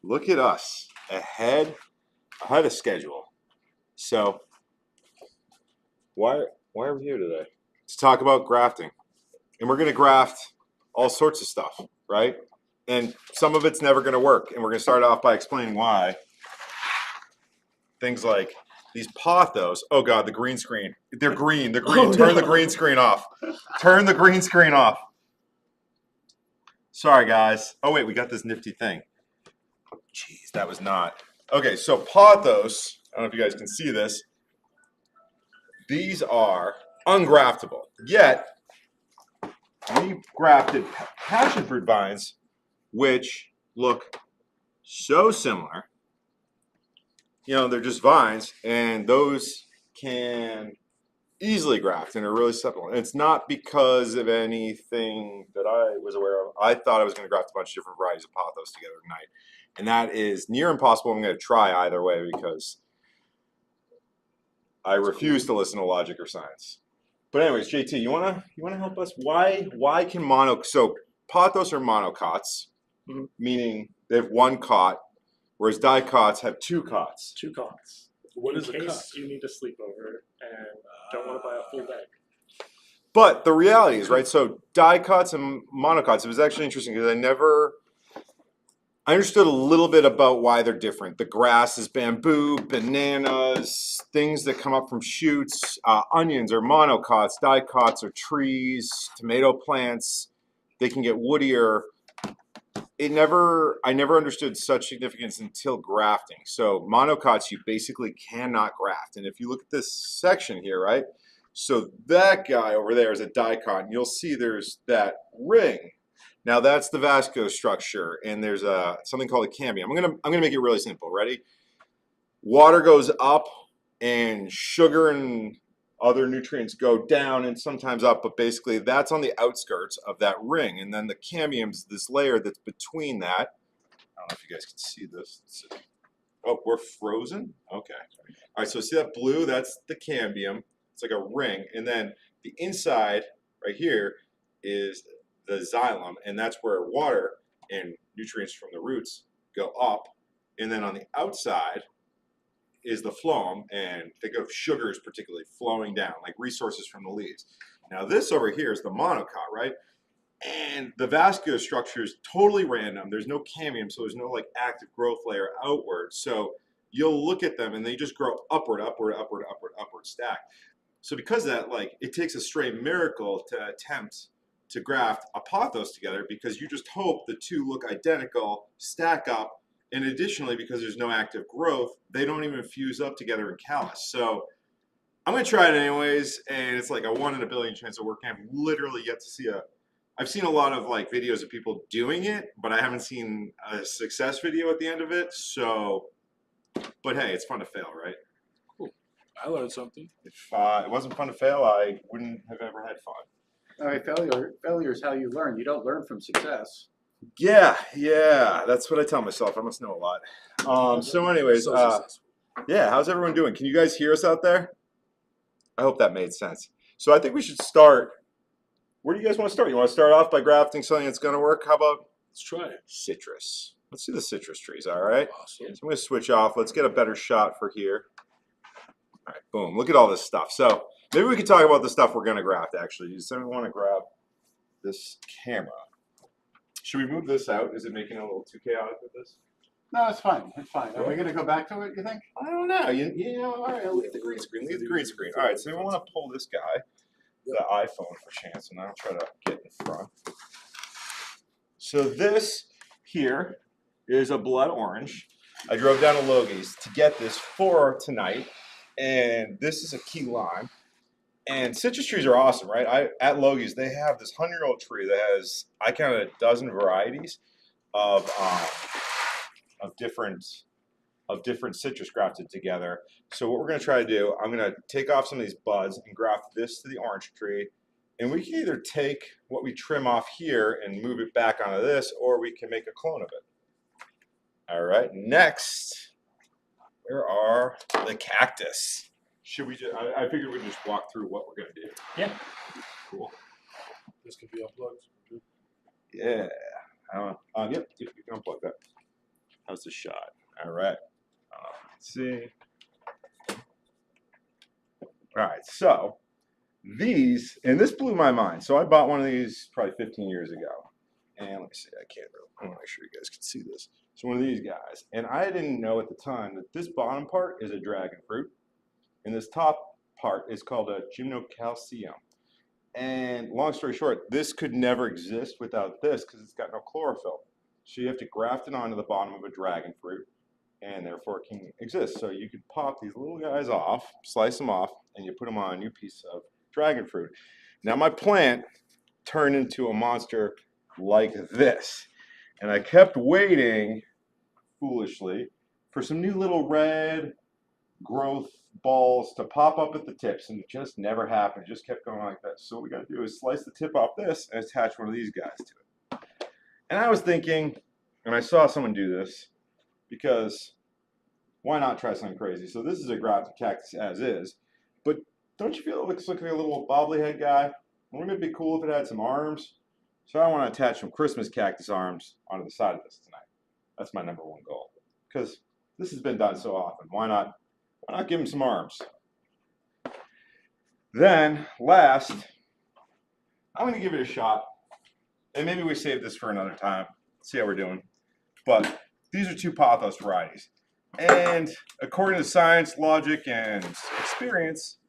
Look at us, ahead of schedule. So, why are we here today? To talk about grafting. And we're going to graft all sorts of stuff, right? And some of it's never going to work. And we're going to start off by explaining why. Things like these pothos. Oh God, the green screen. They're green. They're green. Turn the green screen off. Turn the green screen off. Sorry, guys. Oh wait, we got this nifty thing. Jeez, that was not. Okay, so pothos. I don't know if you guys can see this. These are ungraftable. Yet we grafted passion fruit vines, which look so similar. You know, they're just vines, and those can easily graft and are really supple. And it's not because of anything that I was aware of. I thought I was going to graft a bunch of different varieties of pothos together tonight, and that is near impossible. I'm going to try either way because I refuse to listen to logic or science. But anyways, JT, you wanna help us? Why can so pothos are monocots, meaning they have one cot, whereas dicots have two cots. Two cots. What is in a case cot? you need to sleep over and don't want to buy a full bed. But the reality is, right, so dicots and monocots, it was actually interesting because I understood a little bit about why they're different. The grass is bamboo, bananas, things that come up from shoots, onions are monocots, dicots are trees, tomato plants, they can get woodier. I never understood such significance until grafting. So monocots, you basically cannot graft. And if you look at this section here, right? So that guy over there is a dicot, and you'll see there's that ring. Now that's the vascular structure, and there's something called a cambium. I'm gonna make it really simple. Ready? Water goes up, and sugar and other nutrients go down, and sometimes up. But basically, that's on the outskirts of that ring, and then the cambium's this layer that's between that. I don't know if you guys can see this. Oh, we're frozen. Okay. All right. So see that blue? That's the cambium. It's like a ring, and then the inside right here is the xylem, and that's where water and nutrients from the roots go up. And then on the outside is the phloem, and think of sugars particularly flowing down, like resources from the leaves. Now this over here is the monocot, right? And the vascular structure is totally random. There's no cambium, so there's no like active growth layer outward. So you'll look at them and they just grow upward, upward, upward, upward, upward stack. So because of that, like it takes a straight miracle to attempt to graft a pothos together because you just hope the two look identical, stack up, and additionally, because there's no active growth, they don't even fuse up together in callus. So I'm gonna try it anyways, and it's like a 1 in a billion chance of working. I've literally yet to see I've seen a lot of like videos of people doing it, but I haven't seen a success video at the end of it. So, but hey, it's fun to fail, right? Cool. I learned something. If it wasn't fun to fail, I wouldn't have ever had fun. All right, failure is how you learn. You don't learn from success. Yeah, that's what I tell myself. I must know a lot. So anyways, yeah, how's everyone doing? Can you guys hear us out there? I hope that made sense. So I think we should start. Where do you guys want to start? You want to start off by grafting something that's going to work? How about Let's try it. citrus? Let's do the citrus trees, all right? Awesome. So I'm going to switch off. Let's get a better shot for here. All right, boom. Look at all this stuff. So maybe we could talk about the stuff we're going to graft, actually. Does anyone want to grab this camera? Should we move this out? Is it making it a little too chaotic with this? No, it's fine. It's fine. Are we going to go back to it, you think? I don't know. You know, all right, I'll leave the green screen. Leave the green screen. All right, so we want to pull this guy, the iPhone for chance, and I'll try to get in front. So this here is a blood orange. I drove down to Logie's to get this for tonight, and this is a key lime. And citrus trees are awesome, right? At Logie's, they have this 100-year-old tree that has, I counted a dozen varieties of different citrus grafted together. So what we're going to try to do, I'm going to take off some of these buds and graft this to the orange tree. And we can either take what we trim off here and move it back onto this, or we can make a clone of it. All right, next, where are the cactus? Should we just, I figured we'd just walk through what we're going to do. Yeah. Cool. This could be unplugged. Yeah. Yep, you can unplug that. How's the shot? All right. Let's see. All right, so these, and this blew my mind. So I bought one of these probably 15 years ago. And let me see, I can't really, I want to make sure you guys can see this. So one of these guys, and I didn't know at the time that this bottom part is a dragon fruit, and this top part is called a gymnocalcium. And long story short, this could never exist without this because it's got no chlorophyll. So you have to graft it onto the bottom of a dragon fruit, and therefore it can exist. So you could pop these little guys off, slice them off, and you put them on a new piece of dragon fruit. Now my plant turned into a monster like this. And I kept waiting, foolishly, for some new little red growth balls to pop up at the tips, and it just never happened. It just kept going like this. So what we got to do is slice the tip off this and attach one of these guys to it. And I was thinking, and I saw someone do this, because why not try something crazy? So this is a grafted cactus as is, but don't you feel it looks like a little bobbly head guy? Wouldn't it be cool if it had some arms? So I want to attach some Christmas cactus arms onto the side of this tonight. That's my #1 goal, because this has been done so often. Why not give him some arms? Then last, I'm going to give it a shot, and maybe we save this for another time. See how we're doing. But these are 2 pothos varieties, and according to science, logic, and experience,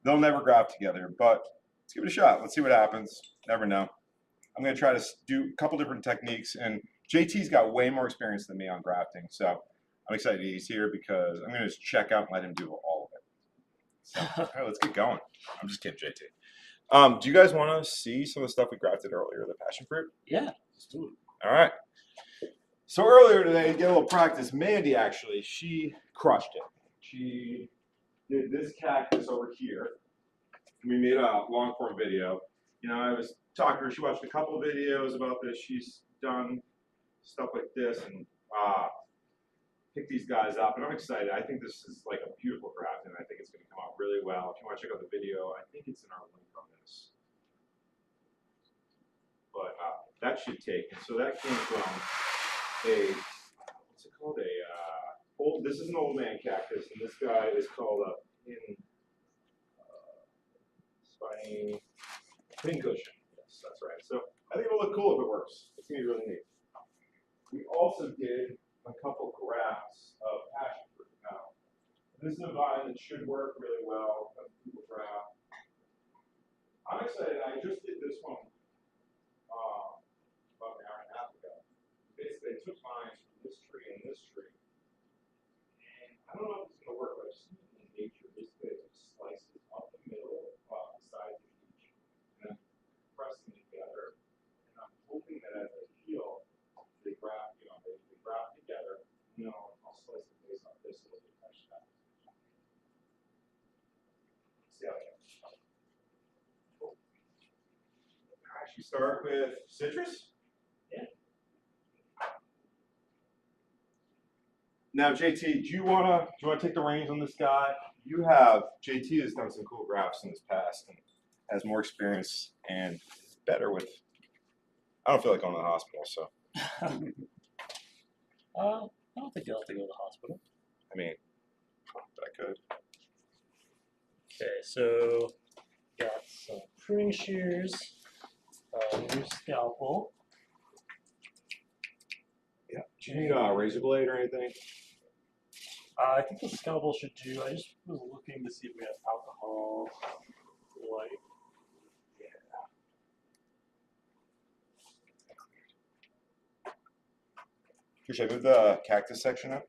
they'll never graft together. But let's give it a shot. Let's see what happens. Never know. I'm going to try to do a couple different techniques, and JT's got way more experience than me on grafting, so I'm excited he's here because I'm going to just check out and let him do all of it. So, all right, let's get going. I'm just kidding, JT. Do you guys want to see some of the stuff we grafted earlier, the passion fruit? Yeah, let's do it. All right. So earlier today, to get a little practice, Mandy actually, she crushed it. She did this cactus over here. We made a long form video. You know, I was talking to her, she watched a couple of videos about this. She's done stuff like this and picked these guys up, and I'm excited. I think this is like a beautiful graft, and I think it's going to come out really well. If you want to check out the video, I think it's in our link on this. But that should take, and so that came from a, what's it called? This is an old man cactus, and this guy is called a pincushion. Yes, that's right. So I think it'll look cool if it works. It's going to be really neat. We also did a couple grafts of passion fruit. Now, this is a vine that should work really well. Graft. I'm excited. I just did this one about an hour and a half ago. Basically, I took vines from this tree and this tree. And I don't know if it's going to work, but I've seen it in nature. Basically, it just slices up the middle, the sides of each, and then press them together. And I'm hoping that as they heal, they graft, they graft together. I'll slice the base off this so they touch that. See how it goes. Cool. I should start with citrus. Yeah. Now, JT, do you wanna take the reins on this guy? JT has done some cool grafts in his past and has more experience and better with. I don't feel like going to the hospital, so. I don't think you'll have to go to the hospital. I mean, but I could. Okay, so got some pruning shears, new scalpel. Yeah. Do you need a razor blade or anything? I think the scalpel should do. I just was looking to see if we have alcohol light. Should I move the cactus section up?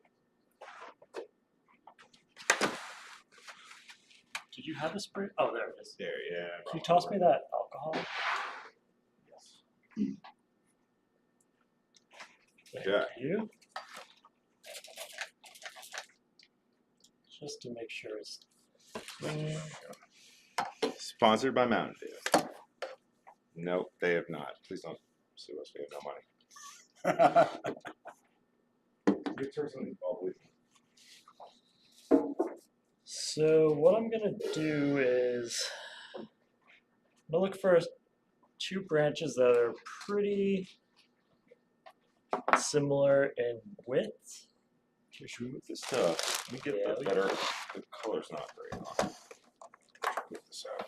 Did you have a spray? Oh, there it is. There, yeah. Can you toss me that alcohol? Yes. Thank Yeah. you. Just to make sure it's clean. Sponsored by Mountain Dew. Nope, they have not. Please don't sue us. We have no money. You turn something bubbly. So what I'm gonna do is I'm gonna look for 2 branches that are pretty similar in width. Okay, should we move this to? Let me get Yeah, the we better. The color's not very on. Get this out.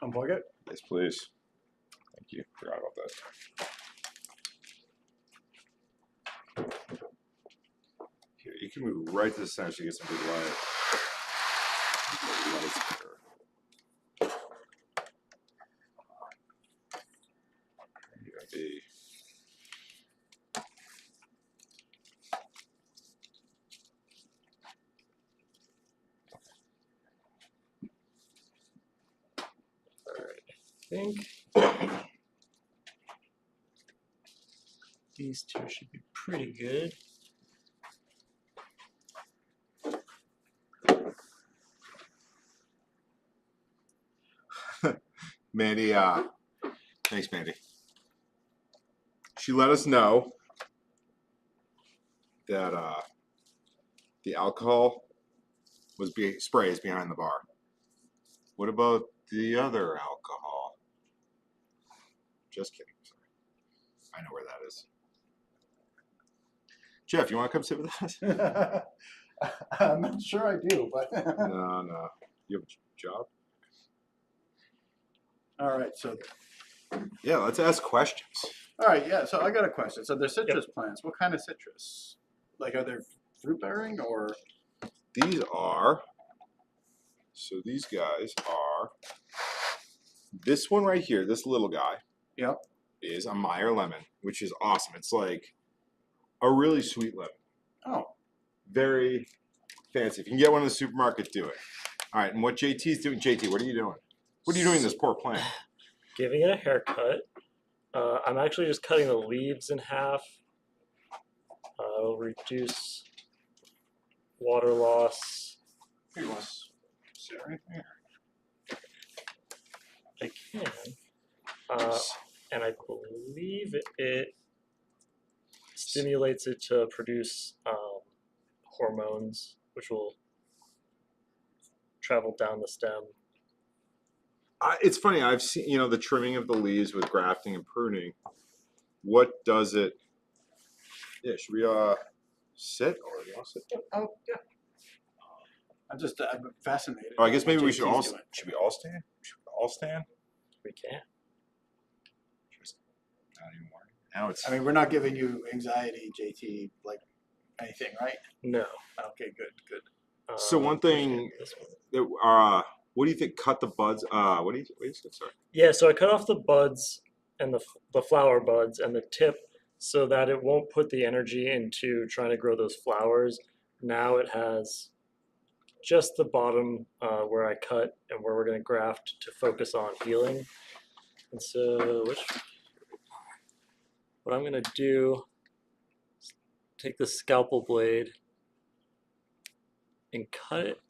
Unplug it. Yes, please. Thank you. Forgot about that. Here, you can move right to the center so you get some good light. Light's better. You gotta be. I think these two should be pretty good. Mandy, thanks, Mandy. She let us know that the alcohol was sprays behind the bar. What about the other alcohol? Just kidding. Sorry. I know where that is. Jeff, you want to come sit with us? I'm not sure I do, but. No. You have a job? All right, so Yeah, let's ask questions. all right, yeah. So I got a question. So they're citrus plants. What kind of citrus? Like, are they fruit bearing or? These are. So these guys are. This one right here, this little guy. Yep. Is a Meyer lemon, which is awesome. It's like a really sweet lemon. Oh. Very fancy. If you can get one in the supermarket, do it. All right, and what JT's doing? JT, what are you doing? What are you doing to this poor plant? Giving it a haircut. I'm actually just cutting the leaves in half. It'll reduce water loss. Here, you want to sit right there? I can. And I believe it stimulates it to produce hormones, which will travel down the stem. It's funny. I've seen, the trimming of the leaves with grafting and pruning. What does it? Yeah, should we sit or you want to sit? Oh, yeah. I'm fascinated. Oh, I guess maybe we JT's should all. doing. Should we all stand? Should we all stand? We can. Not anymore. Now it's. I mean, we're not giving you anxiety, JT, like anything, right? No. Okay, good. So one thing this one. that what do you think? Cut the buds. What do you say? Sorry. Yeah, so I cut off the buds and the flower buds and the tip so that it won't put the energy into trying to grow those flowers. Now it has just the bottom where I cut and where we're going to graft to focus on healing. And so what I'm going to do is take the scalpel blade and cut it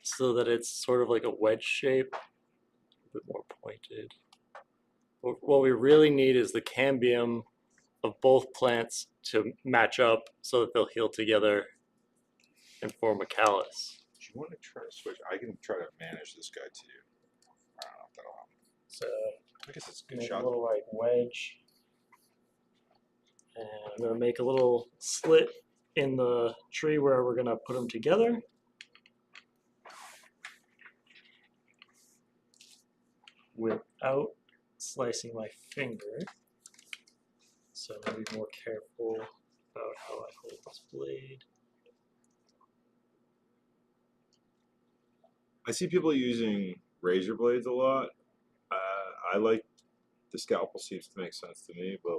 so that it's sort of like a wedge shape, a bit more pointed. What we really need is the cambium of both plants to match up so that they'll heal together and form a callus. Do you want to try to switch? I can try to manage this guy too. I don't know if that'll help. So I guess it's a good make shot. a little like wedge, and I'm gonna make a little slit in the tree where we're gonna put them together. Without slicing my finger, so I'm gonna be more careful about how I hold this blade. I see people using razor blades a lot. I like the scalpel seems to make sense to me, but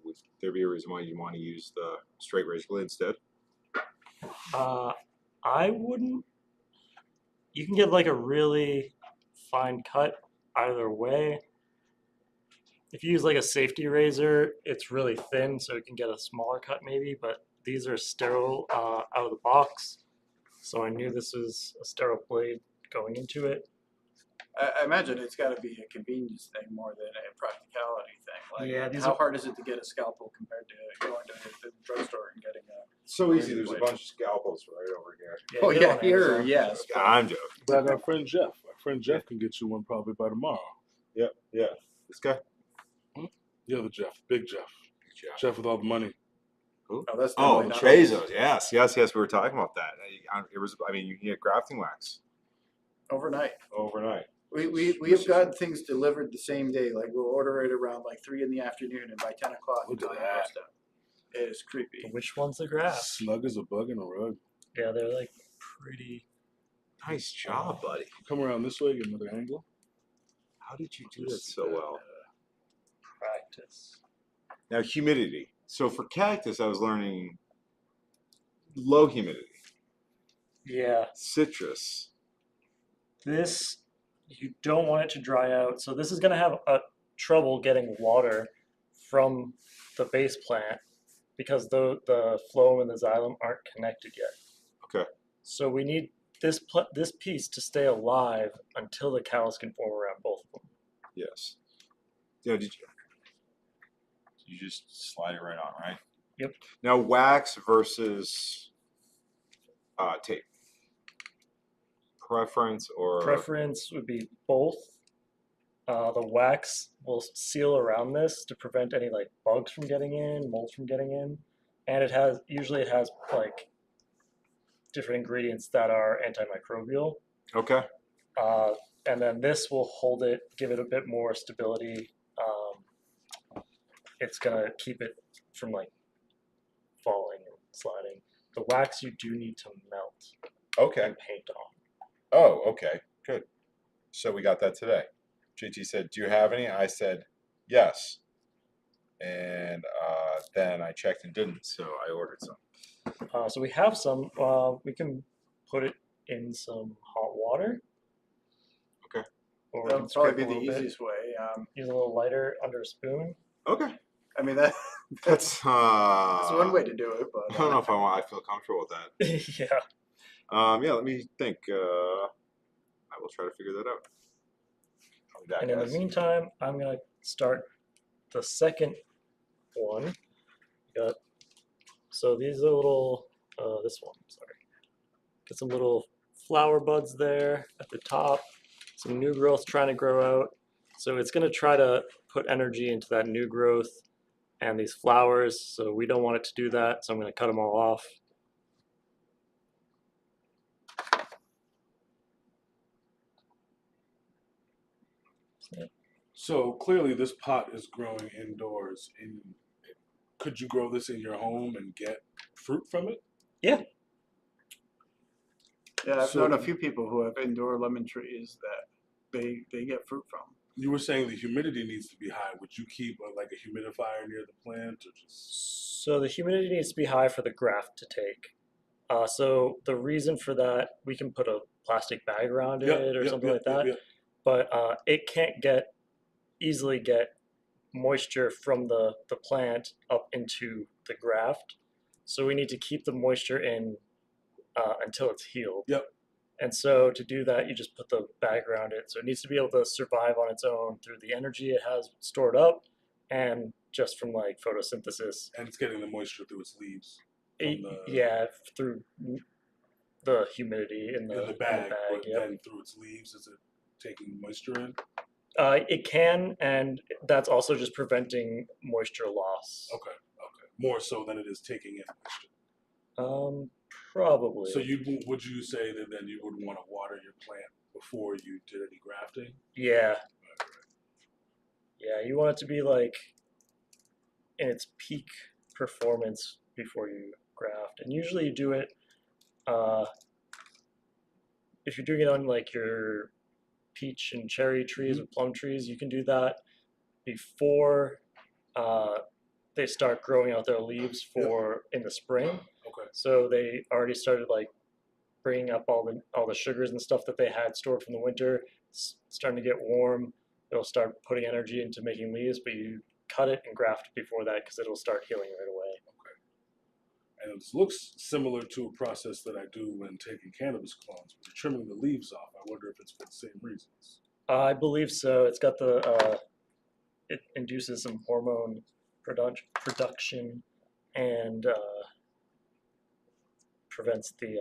would there be a reason why you want to use the straight razor blade instead? I wouldn't. You can get like a really fine cut either way. If you use like a safety razor, it's really thin, so you can get a smaller cut maybe, but these are sterile out of the box. So I knew this was a sterile blade going into it. I imagine it's got to be a convenience thing more than a practicality thing. Like, Yeah, these how are- hard is it to get a scalpel compared to going to the drugstore and getting a? So easy. There's a bunch of scalpels right over here. Yeah, Oh get yeah, on here, Amazon. yes. I'm joking. Like our friend Jeff. Our friend Jeff can get you one probably by tomorrow. Yeah. This guy. The other Jeff, Big Jeff. Jeff with all the money. Oh, that's Oh, definitely not Bezos. Yes. We were talking about that. It was. I mean, you can get grafting wax overnight. overnight. We have gotten things delivered the same day. Like we'll order it around like 3 in the afternoon, and by 10 o'clock Look it's at on our that. doorstep. It is creepy. Which one's the graft? Snug as a bug in a rug. Yeah, they're like pretty. Nice job, buddy. Come around this way, get another angle. How did you do that so well? Practice. Now, humidity. So for cactus, I was learning low humidity. Yeah, Citrus. this you don't want it to dry out. So this is going to have trouble getting water from the base plant because the phloem and the xylem aren't connected yet. Okay. So we need this piece to stay alive until the callus can form around both of them. Yes. Yeah. Did you just slide it right on, right? Yep. Now, wax versus tape. Preference or Preference would be both. The wax will seal around this to prevent any like bugs from getting in, molds from getting in, and it has like different ingredients that are antimicrobial. Okay. And then this will hold it, give it a bit more stability. It's gonna keep it from like falling and sliding. The wax you do need to melt Okay. and paint on. Oh, okay. Good. So we got that today. JT said, "Do you have any?" I said, "Yes." And then I checked and didn't, so I ordered some. So we have some. We can put it in some hot water. Okay. Or we That can would probably scrape be a the little bit. easiest way. Use a little lighter under a spoon. Okay. I mean That's that's one way to do it, but I don't know if I feel comfortable with that. Yeah. Yeah. Let me think. I will try to figure that out. I'll be back, And in the guys. meantime, I'm gonna start the second one. So these are little. This one. Sorry. Get some little flower buds there at the top. Some new growth trying to grow out. So it's gonna try to put energy into that new growth and these flowers. So we don't want it to do that. So I'm gonna cut them all off. So clearly, this pot is growing indoors. Could you grow this in your home and get fruit from it? Yeah. yeah, I've So- known a few people who have indoor lemon trees that they get fruit from. You were saying the humidity needs to be high. Would you keep like a humidifier near the plant, or just? So the humidity needs to be high for the graft to take. So the reason for that, we can put a plastic bag around it or something like that. But it can't easily get moisture from the plant up into the graft. So we need to keep the moisture in until it's healed. Yep. And so to do that, you just put the bag around it. So it needs to be able to survive on its own through the energy it has stored up and just from like photosynthesis. And it's getting the moisture through its leaves. Yeah, through the humidity in the bag, but yep. then through its leaves, is it taking moisture in? It can, and that's also just preventing moisture loss. Okay. More so than it is taking in moisture. Probably. So would you say that then you would want to water your plant before you did any grafting? Yeah. Yeah, you want it to be like in its peak performance before you graft, and usually you do it. If you're doing it on like your peach and cherry trees or plum trees, you can do that before they start growing out their leaves in the spring. Okay. So they already started like bringing up all the sugars and stuff that they had stored from the winter. It's starting to get warm. It'll start putting energy into making leaves, but you cut it and graft before that because it'll start healing right away. And it looks similar to a process that I do when taking cannabis clones, when you're trimming the leaves off. I wonder if it's for the same reasons. I believe so. It's got it induces some hormone production and prevents the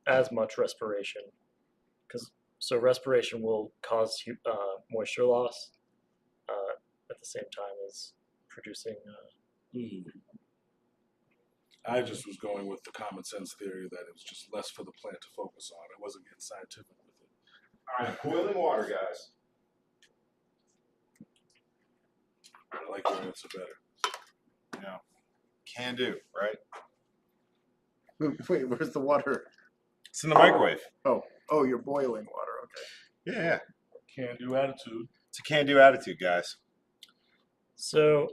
as much respiration. Because so respiration will cause moisture loss at the same time as producing. I just was going with the common sense theory that it was just less for the plant to focus on. I wasn't getting scientific with it. All right, boiling water, guys. I like your answer better. You know, can do, right? Wait, where's the water? It's in the microwave. Oh, you're boiling water. Okay. Yeah. Can-do attitude. It's a can-do attitude, guys. So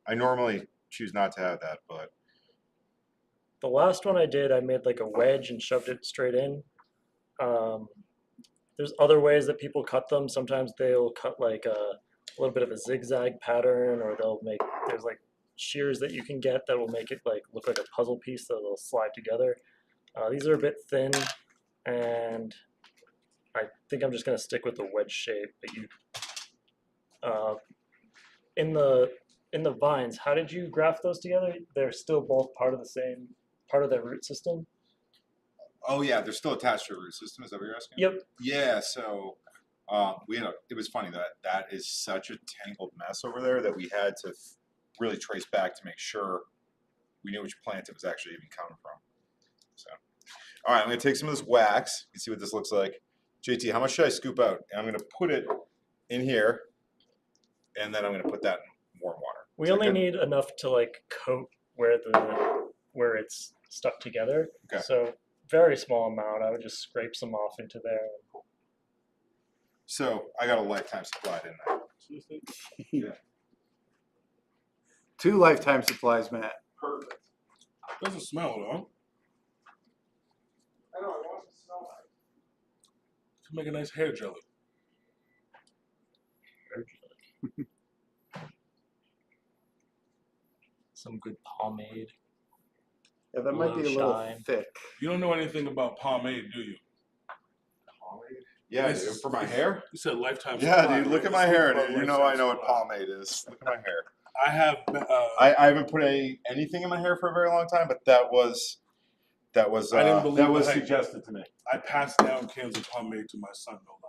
I normally choose not to have that, but the last one I did, I made like a wedge and shoved it straight in. There's other ways that people cut them. Sometimes they'll cut like a little bit of a zigzag pattern, or there's like shears that you can get that will make it like look like a puzzle piece that will slide together. These are a bit thin, and I think I'm just gonna stick with the wedge shape. But you, in the vines, how did you graft those together? They're still both part of the root system. oh yeah, they're still attached to a root system. Is that what you're asking? Yep. Yeah. So it was funny that is such a tangled mess over there that we had to really trace back to make sure we knew which plant it was actually even coming from. So, all right, I'm gonna take some of this wax. You can see what this looks like. JT, how much should I scoop out? And I'm gonna put it in here, and then I'm gonna put that in warm water. We Is that only good? need enough to like coat where it's stuck together. Okay. So very small amount. I would just scrape some off into there. So I got a lifetime supply, didn't I? Yeah. 2 lifetime supplies, Matt. Perfect. Doesn't smell at all. I know. I want it to smell nice. Could make a nice hair jelly. Some good pomade. Yeah, that might be a little Shine. thick. You don't know anything about pomade, do you? Yeah, This dude, is- for my hair. You said lifetime Yeah, supply. dude, look right? at my Let's hair, think about dude. You know lifetime I know what supply. pomade is. Look at my hair. I have. I haven't put anything in my hair for a very long time, but that was I didn't believe that was the hype. suggested to me. I passed down cans of pomade to my son, no lie.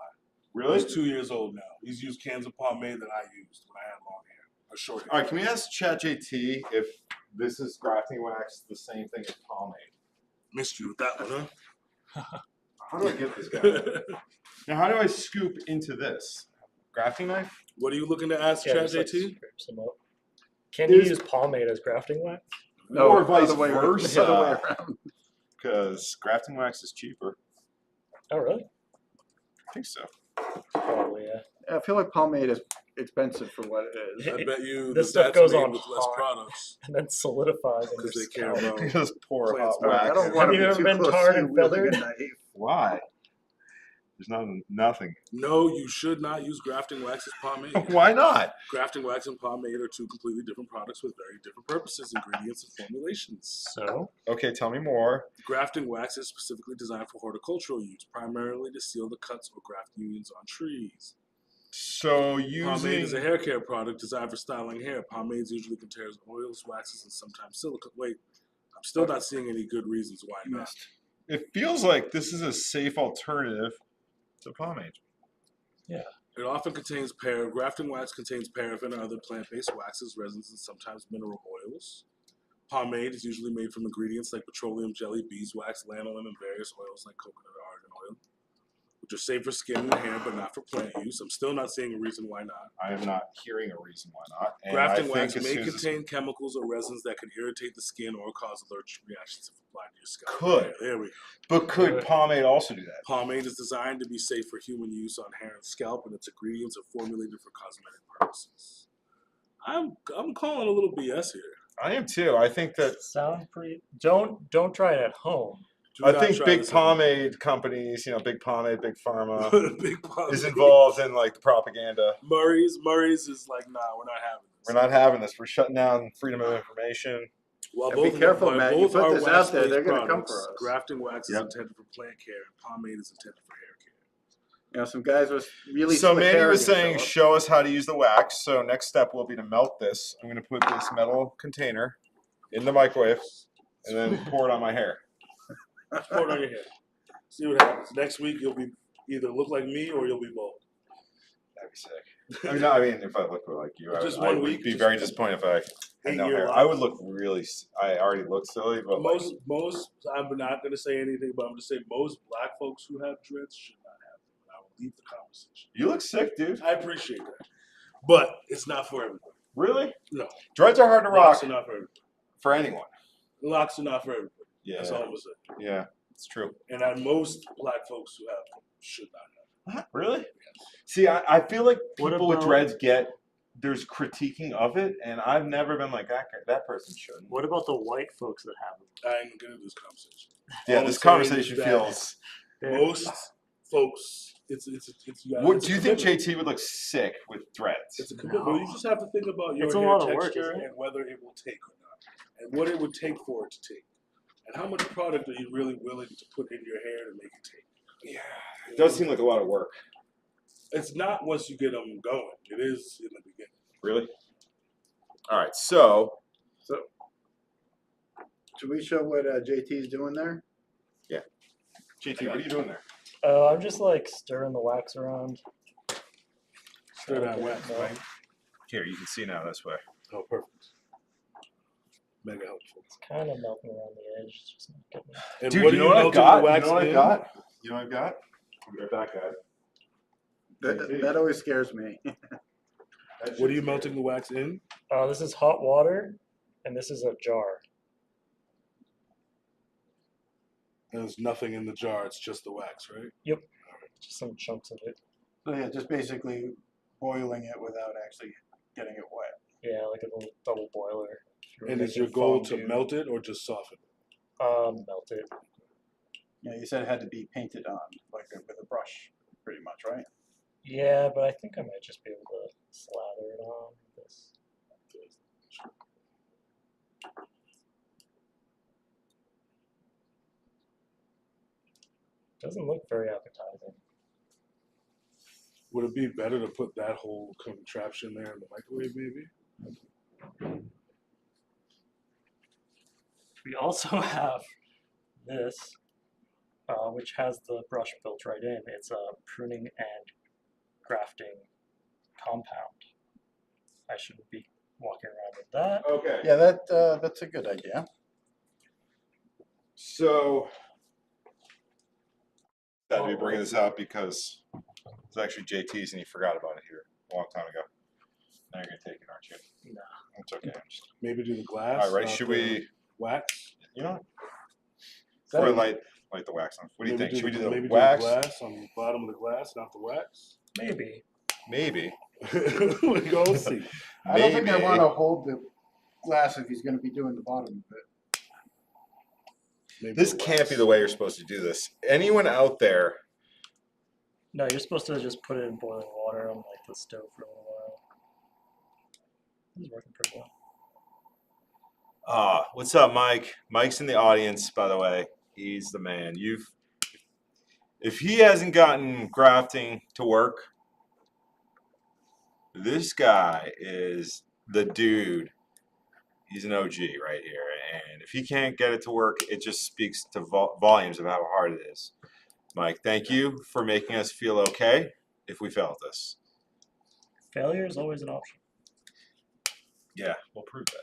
Really? He's 2 years old now. He's used cans of pomade that I used when I had long hair, or short hair. All right, can we ask ChatJT if this is grafting wax the same thing as pomade? Missed you with that one, How do I get this guy? huh? Now, how do I scoop into this? Grafting knife? What are you looking to ask Yeah, just, like, ChatJT? scrape some up. Can you Is- use pomade as grafting wax? No, Or vice other way, versa. The other way around. Because grafting wax is cheaper. Oh, really? I think so. Probably, yeah. I feel like pomade is expensive for what it is. I bet you This that stuff goes that's made on with less hot. products And then solidifies in because your they care scalp. about. Just pour Plants hot back. wax. I don't in. want to Have you be ever too been close tarred to you and wielding a feathered? knife. Why? There's nothing. No, you should not use grafting wax as pomade. Why not? Grafting wax and pomade are two completely different products with very different purposes, ingredients, and formulations. So, Okay, tell me more. Grafting wax is specifically designed for horticultural use, primarily to seal the cuts or graft unions on trees. So Pomade is a using hair care product designed for styling hair. Pomades usually contains oils, waxes, and sometimes silicone. Wait, I'm still not seeing any good reasons why You not. missed. it feels like this is a safe alternative to pomade. It often contains grafting wax contains paraffin or other plant-based waxes, resins, and sometimes mineral oils. Pomade is usually made from ingredients like petroleum jelly, beeswax, lanolin, and various oils like coconut or argan oil, which are safe for skin and hair but not for plant use. I'm still not seeing a reason why not. I am not hearing a reason why not. And Grafting I think wax as may soon as contain chemicals or resins that can irritate the skin or cause allergic reactions if applied to your scalp. Could. There we go. but could pomade also do that? Pomade is designed to be safe for human use on hair and scalp, and its ingredients are formulated for cosmetic purposes. I'm calling a little BS here. I am too. I think that sound pretty. Don't try it at home. Do I not think try big this at pomade companies, big pomade, big pharma, home. Big pomade. is involved in like the propaganda. Murray's is like, nah, we're not having this. We're not having this. We're shutting down freedom of information. Well, And be careful, while Matt, you both put are this out there, wax-based they're gonna come products, for us. Grafting wax is Yep. intended for plant care, and pomade is intended for hair care. You know, some guys with really So slick Manny hair was are gonna saying, show up. show us how to use the wax. So next step will be to melt this. I'm going to put this metal container in the microwave and then pour it on my hair. Pour it on your hair. See what happens. Next week you'll be Either look like me or you'll be bald. That'd be sick. I mean, no, I mean, if I look like you, Just I one would week, be just very disappointed if I had 8 no year hair. locks. I would look really. I already look silly, but like, Most. I'm not going to say anything, but I'm going to say most black folks who have dreads should not have them. And I will leave the conversation. you look sick, dude. I appreciate that, but it's not for everybody. Really? No. Dreads are hard to rock Locks are not for everybody. for anyone. Locks are not for everybody. Yeah. That's all I'm going to say. Yeah, it's true. And most black folks who have them should not have them. Really? See, I feel like What people with about- dreads there's critiquing of it, and I've never been like that person shouldn't. What about the white folks that have them? I ain't going to do this conversation. Yeah, All I'm this saying conversation is that feels. Most folks, it's What it's do a you think commitment. JT would look sick with dreads? It's a commitment. You just have to think about your It's a hair lot of work, texture isn't it? and whether it will take or not, and what it would take for it to take, and how much product are you really willing to put in your hair to make it take. Yeah, it does seem like a lot of work. It's not once you get them going. It is in the beginning. Really? All right, so Should we show what JT's doing there? JT, what are you doing there? I'm just like stirring the wax around. Stir that wax, No. right? Here, you can see now this way. Oh, perfect. Mega helpful. It's kind of melting around the edge. It's just not getting it. And Dude, what you are know what I've melting got? the wax You know what I've in? got? You know what I've got? I'll be right back, guys. That always scares me. What are you melting the wax in? This is hot water, and this is a jar. And there's nothing in the jar. It's just the wax, right? Just some chunks of it. So yeah, just basically boiling it without actually getting it wet. Yeah, like a little double boiler. If you're And is making your goal to fondue. melt it or just soften it? Melt it. Yeah, you said it had to be painted on, like with a brush, pretty much, right? Yeah, but I think I might just be able to slather it on with this. Doesn't look very appetizing. Would it be better to put that whole contraption there in the microwave, maybe? We also have this, which has the brush built right in. It's a pruning and grafting compound. I shouldn't be walking around with that. Okay. Yeah, that's a good idea. So, had to be bringing this out because it's actually JT's and he forgot about it here a long time ago. Now you're gonna take it, aren't you? No. It's okay. I'm just... Maybe do the All glass. right, ready? not Should the we? wax? You know, that or a- light the wax on. What do you Maybe think? Should we do the maybe wax? do the glass on the bottom of the glass, not the wax? Maybe. Maybe. We're going to see. I don't think I Maybe. want to hold the glass if he's going to be doing the bottom of it. Maybe This the can't wax. be the way you're supposed to do this. Anyone out there? No, you're supposed to just put it in boiling water on like the stove for a little while. This is working pretty well. What's up, Mike? Mike's in the audience, by the way. He's the man. If he hasn't gotten grafting to work, this guy is the dude. He's an OG right here, and if he can't get it to work, it just speaks to volumes of how hard it is. Mike, thank you for making us feel okay if we fail at this. Failure is always an option. Yeah, we'll prove that.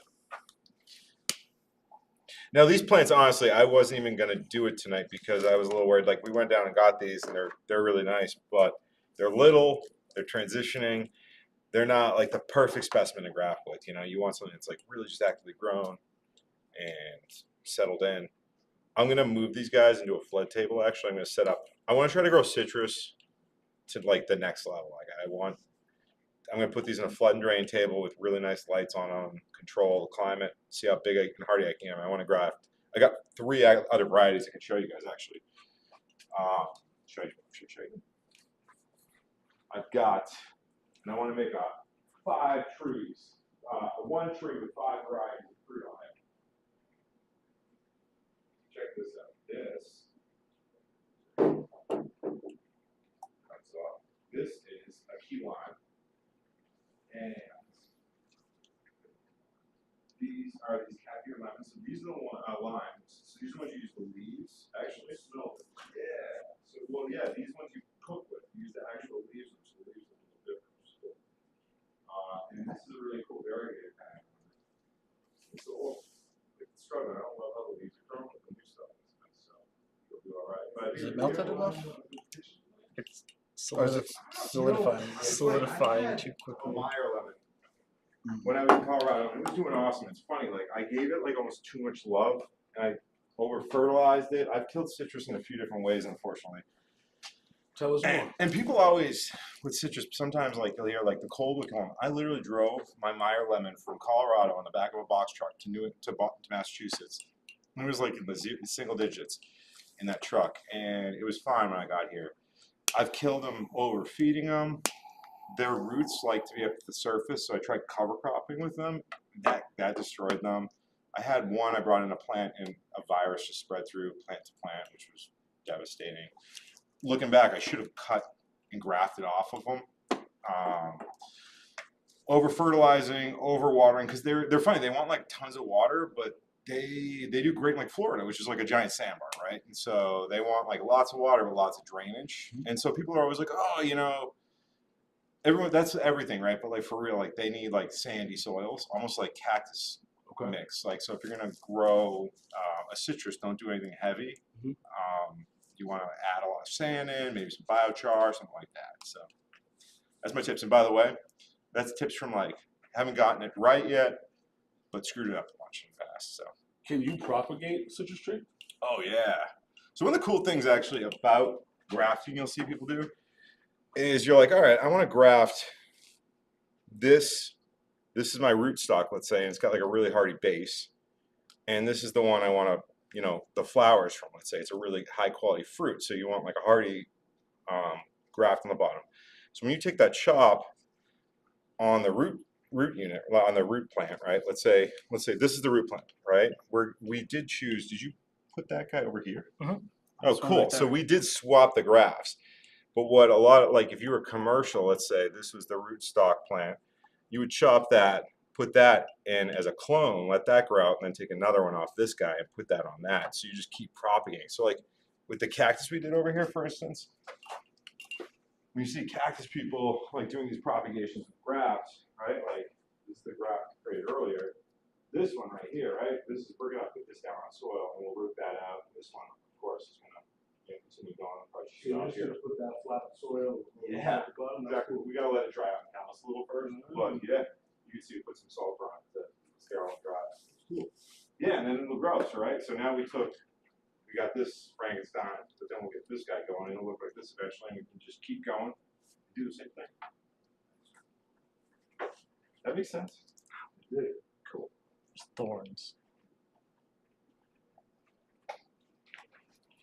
Now these plants, honestly, I wasn't even gonna do it tonight because I was a little worried. Like we went down and got these, and they're really nice, but they're little, they're transitioning, they're not like the perfect specimen to graft with. You know, you want something that's like really just actively grown and settled in. I'm gonna move these guys into a flood table. Actually, I'm gonna set up. I want to try to grow citrus to like the next level. Like I'm gonna put these in a flood and drain table with really nice lights on them, control the climate, see how big and hardy I can. I want to graft. I got 3 other varieties I can show you guys actually. Should you? I've got, and I want to make 5 trees, 1 tree with 5 varieties of fruit on it. Check this out. This is a key lime. And these are these cambium lemons. So these are the limes. So these are the ones you use the leaves. Actually, smell. Yeah. So these ones you cook use the actual leaves, which the leaves are a little different, which is cool. And this is a really cool variegated kind. It's old. It's struggling. I don't love how the leaves are growing, but the new stuff is nice, so you'll do all right. But Is it melted enough? It's Or is it solidifying? solidifying too quickly. Meyer lemon. When I was in Colorado, it was doing awesome. It's funny, like I gave it like almost too much love, and I over fertilized it. I've killed citrus in a few different ways, unfortunately. Tell us more. And people always with citrus, sometimes like you'll hear like the cold would come. I literally drove my Meyer lemon from Colorado on the back of a box truck to Massachusetts. And it was like in the single digits in that truck, and it was fine when I got here. I've killed them overfeeding them. Their roots like to be up at the surface, so I tried cover cropping with them. That destroyed them. I had one I brought in a plant, and a virus just spread through plant to plant, which was devastating. Looking back, I should have cut and grafted off of them. Over fertilizing, over watering, because they're funny. They want like tons of water, but they do great in like Florida, which is like a giant sandbar, right? And so they want like lots of water but lots of drainage. And so people are always like, oh, you know, everyone, that's everything, right? But like for real, like they need like sandy soils, almost like cactus mix. Like, so if you're gonna grow a citrus, don't do anything heavy. You want to add a lot of sand in, maybe some biochar, something like that. So that's my tips. And by the way, that's tips from like haven't gotten it right yet, but screwed it up a bunch in the past. So Can you propagate citrus tree? oh yeah. So one of the cool things actually about grafting you'll see people do is you're like, all right, I want to graft this. This is my rootstock, let's say, and it's got like a really hardy base. And this is the one I want to, you know, the flowers from, let's say. It's a really high quality fruit. So you want like a hardy graft on the bottom. So when you take that chop on the root unit, on the root plant, right? Let's say this is the root plant, right? We did choose, did you put that guy over here? Oh, cool. Right, so we did swap the grafts. But what a lot of, like if you were commercial, let's say this was the rootstock plant, you would chop that, put that in as a clone, let that grow out, and then take another one off this guy and put that on that. So you just keep propagating. So like with the cactus we did over here, for instance, when you see cactus people like doing these propagations with grafts, right? Like this is the graft created earlier. This one right here, right? This is, we're gonna put this down on soil and we'll root that out. This one, of course, is gonna continue going. Here. Put that flat soil. Yeah, exactly. We gotta let it dry out and callus a little first, but yeah, you can see we put some sulfur on it to sterile and dry. Cool. Yeah, and then it'll grow, right? So now we got this Frankenstein, but then we'll get this guy going, and it'll look like this eventually, and we can just keep going, do the same thing. That makes sense. Cool. There's thorns.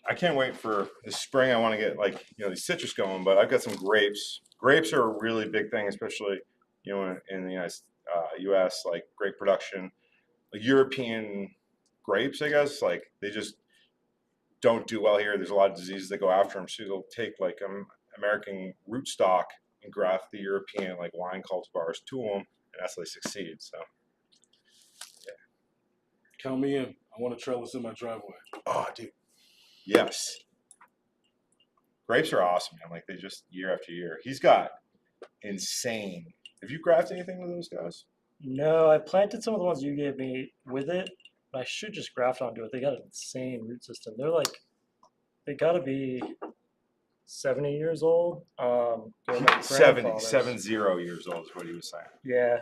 I can't wait for this spring. I want to get like, you know, these citrus going, but I've got some grapes. Grapes are a really big thing, especially, you know, in the U.S. Like grape production, like European grapes, I guess, like they just don't do well here. There's a lot of diseases that go after them, so they'll take like American rootstock and graft the European like wine cultivars to them, and that's how they succeed. So, yeah. Count me in. I want a trellis in my driveway. Oh, dude. Yes. Grapes are awesome, man. Like they just year after year. He's got insane. Have you grafted anything with those guys? No, I planted some of the ones you gave me with it, but I should just graft onto it. They got an insane root system. They're like, they gotta be 70 years old. They were my 70 grandfathers. years old is what he was saying. Yeah.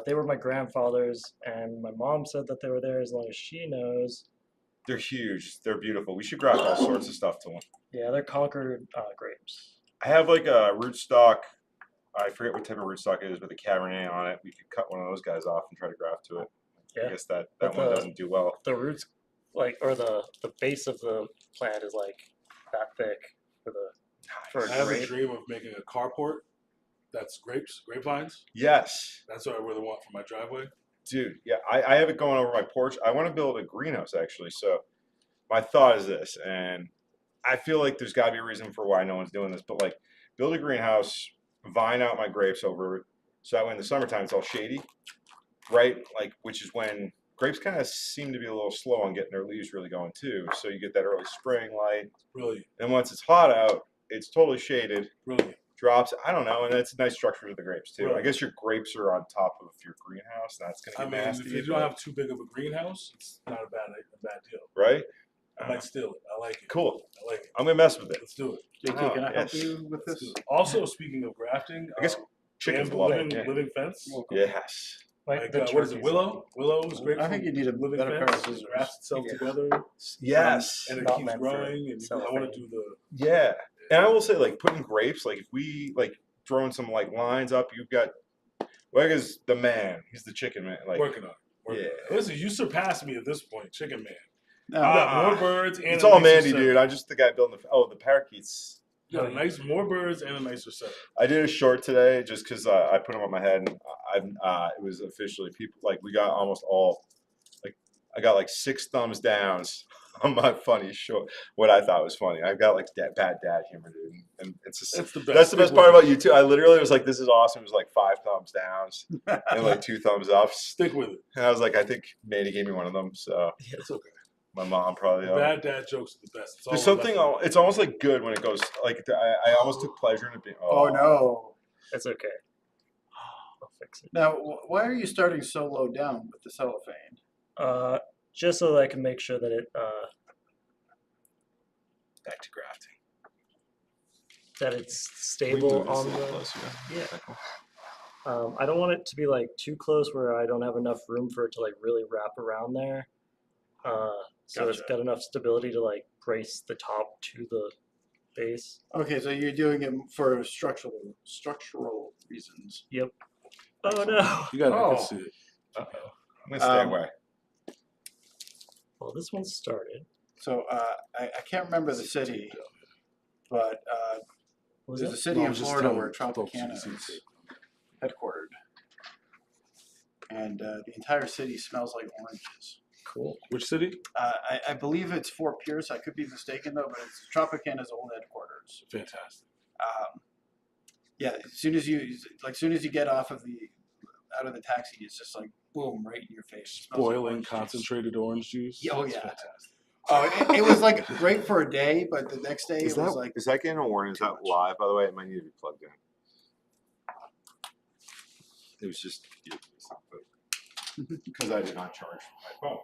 They were my grandfathers, and my mom said that they were there as long as she knows. They're huge. They're beautiful. We should graft all sorts of stuff to them. Yeah, they're Concord grapes. I have like a rootstock. I forget what type of rootstock it is with a Cabernet on it. We could cut one of those guys off and try to graft to it. Yeah. I guess that But one doesn't do well. The roots, like, or the base of the plant is like that thick for I a have a grape. dream of making a carport that's grapevines. Yes. That's what I really want for my driveway. Dude, yeah, I have it going over my porch. I want to build a greenhouse, actually. So my thought is this, and I feel like there's got to be a reason for why no one's doing this, but like build a greenhouse, vine out my grapes over it, so that way in the summertime it's all shady, right? Like, which is when grapes kind of seem to be a little slow on getting their leaves really going too. So you get that early spring light. Really? And once it's hot out, it's totally shaded. Brilliant. Drops. I don't know, and it's a nice structure for the grapes too. I Right. guess your grapes are on top of your greenhouse. That's gonna I get mean, nasty. if you don't have too big of a greenhouse, it's not a bad deal. right? I might steal it. I like it. Cool. I like it. I'm gonna mess with it. Let's do it. JT, can I help yes. you with Let's this? do it. Also, speaking of grafting, I guess chickens bamboo love living, it. Yeah. living fence. Yes. Like, the what is it? turkeys. Willow? Willow is great. I for think you need a living better pair fence. of scissors. It grafts itself Yeah. together. Yes. And it Not keeps meant for growing. And I want cellophane. to do the. Yeah. And I will say, like, putting grapes, like, if we, like, throwing some, like, lines up, you've got, Wegga's the man. He's the chicken man. Like, Working on it. Working on it. yeah. Listen, you surpassed me at this point, Chicken Man. No, You got more birds and it's a all nicer Mandy, setup. dude. I'm just the guy building the parakeets. You got more birds and a nicer setup. I did a short today just because I put them on my head, and it was officially people like we got almost all like I got like 6 thumbs downs on my funny short. What I thought was funny, I've got like bad dad humor, dude, and it's just, That's the best. that's the best Stick part with about you too. I literally was like, "This is awesome." It was like 5 thumbs downs and like 2 thumbs ups, Stick with it. and I was like, I think Mandy gave me one of them, so It's okay. my mom probably. Bad dad jokes are the best. It's all There's about something. the- It's almost like good when it goes like I almost took pleasure in it being. Oh no. That's okay. I'll fix it. Now, why are you starting so low down with the cellophane? Just so that I can make sure that it Back to grafting. it's stable on the. Yeah. I don't want it to be like too close where I don't have enough room for it to like really wrap around there. So it's Gotcha. got enough stability to like brace the top to the base. Okay, so you're doing it for structural reasons. Oh no! You got Oh. to see it. I'm gonna stay away. Well, this one started. So I can't remember the city, but Was there's a it? city No, in I'm just Florida telling where folks you Tropicana can see is it. headquartered, and the entire city smells like oranges. Cool. Which city? I believe it's Fort Pierce. I could be mistaken though, but it's Tropicana's old headquarters. Fantastic. Yeah, as soon as you get out of the taxi, it's just like boom, right in your face. It smells like Boiling orange juice. concentrated orange juice. Yeah, oh, It's yeah. fantastic. Oh, it was like great for a day, but the next day it was like Is that getting a warning? Is too that much. live? By the way, it might need to be plugged in. It was just because I did not charge my phone.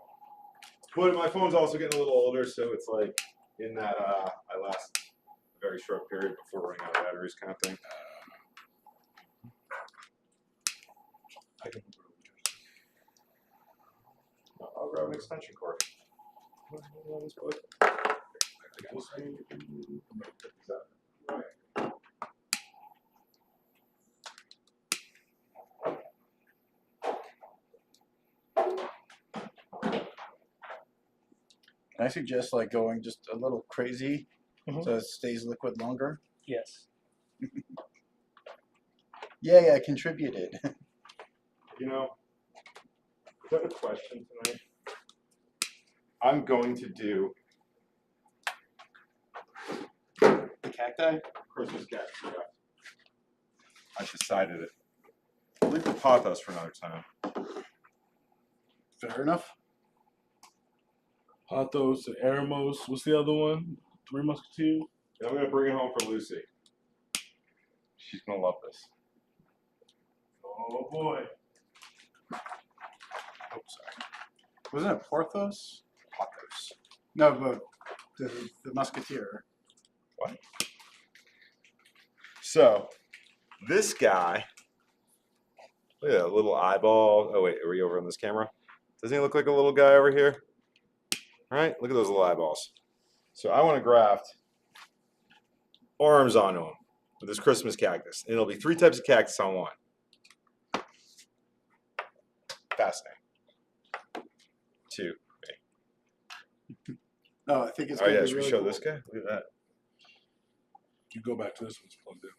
But my phone's also getting a little older, so it's like in that I last a very short period before running out of batteries, kind of thing. I can I'll grab an extension cord. Can I suggest like going just a little crazy Mhm. so it stays liquid longer? Yes. Yeah, I contributed. You know, is that a question tonight? I'm going to do The cacti? Christmas cactus. Yeah. I decided it. Leave the pothos for another time. Fair enough. Athos and Eremos. What's the other one? Three Musketeers. And I'm gonna bring it home for Lucy. She's gonna love this. Oh boy. Oh, sorry. Wasn't it Porthos? Pothos. No, but the Musketeer. So, this guy, look at that little eyeball. Oh wait, are we over on this camera? Doesn't he look like a little guy over here? All right, look at those little eyeballs. So I want to graft arms onto him with this Christmas cactus. And it'll be 3 types of cactus on one. Fascinating. 2. No, I think it's Oh gonna yeah, be should we really show cool. this guy? Look at that. You go back to this one's plugged in.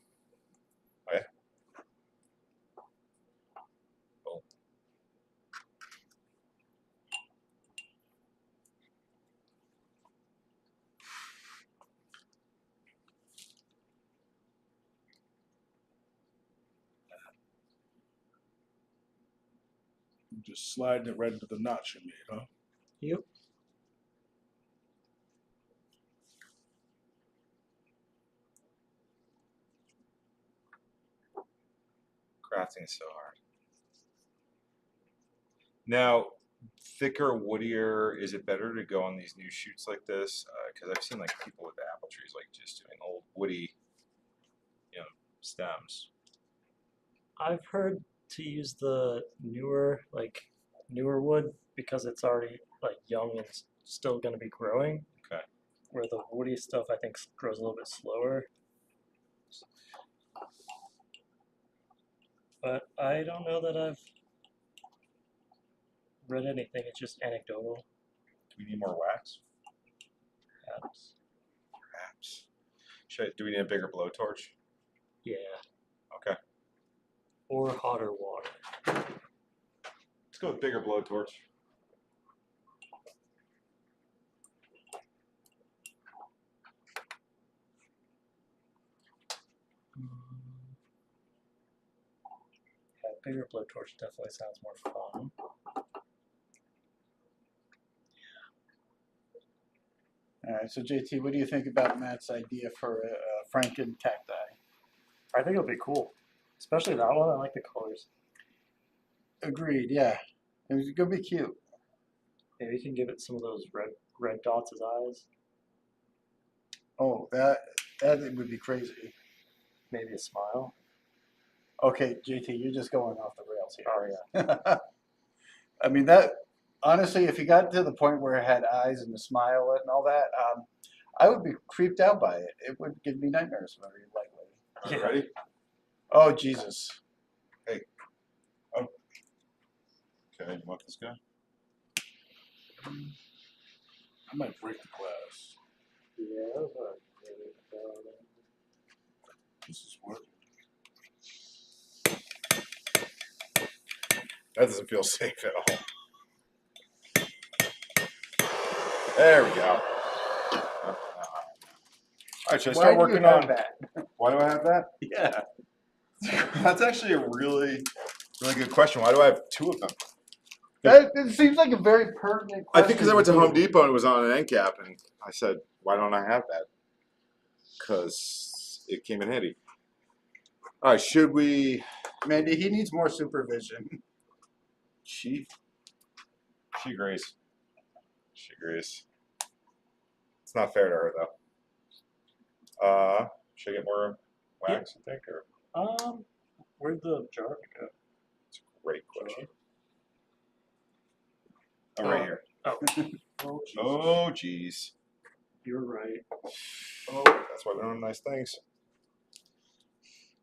I'm just sliding it right into the notch you made, huh? Yep. Grafting is so hard. Now, thicker, woodier, is it better to go on these new shoots like this? Because I've seen like people with apple trees like just doing old woody, stems. I've heard to use the newer wood because it's already like young and still going to be growing. Okay. Where the woody stuff I think grows a little bit slower. But I don't know that I've read anything. It's just anecdotal. Do we need more wax? Perhaps. Perhaps. Do we need a bigger blowtorch? Yeah. Okay. Or hotter water. Let's go with bigger blowtorch. Yeah, bigger blowtorch definitely sounds more fun. All right, so JT, what do you think about Matt's idea for a Franken cacti? I think it'll be cool. Especially that one. I like the colors. Agreed. Yeah, it's gonna be cute. Maybe you can give it some of those red dots as eyes. Oh, that would be crazy. Maybe a smile. Okay, JT, you're just going off the rails here. Oh yeah. I mean that. Honestly, if you got to the point where it had eyes and a smile and all that, I would be creeped out by it. It would give me nightmares very likely. Are you ready? Oh Jesus! Okay, you want this guy? I might break the glass. Yeah. This is working. That doesn't feel safe at all. There we go. All right, should I start working on that? Why do I have that? Yeah. That's actually a really good question. Why do I have two of them? It seems like a very pertinent I question. think because I went to Home Depot and it was on an end cap, and I said, "Why don't I have that?" Because it came in handy. All right, should we? Mandy, he needs more supervision. She agrees. She agrees. It's not fair to her though. Should I get more wax? You think, or Where'd the jar go? it's a great question. Oh, right here. Oh, Oh, geez. you're right. Oh, that's why we don't have nice things.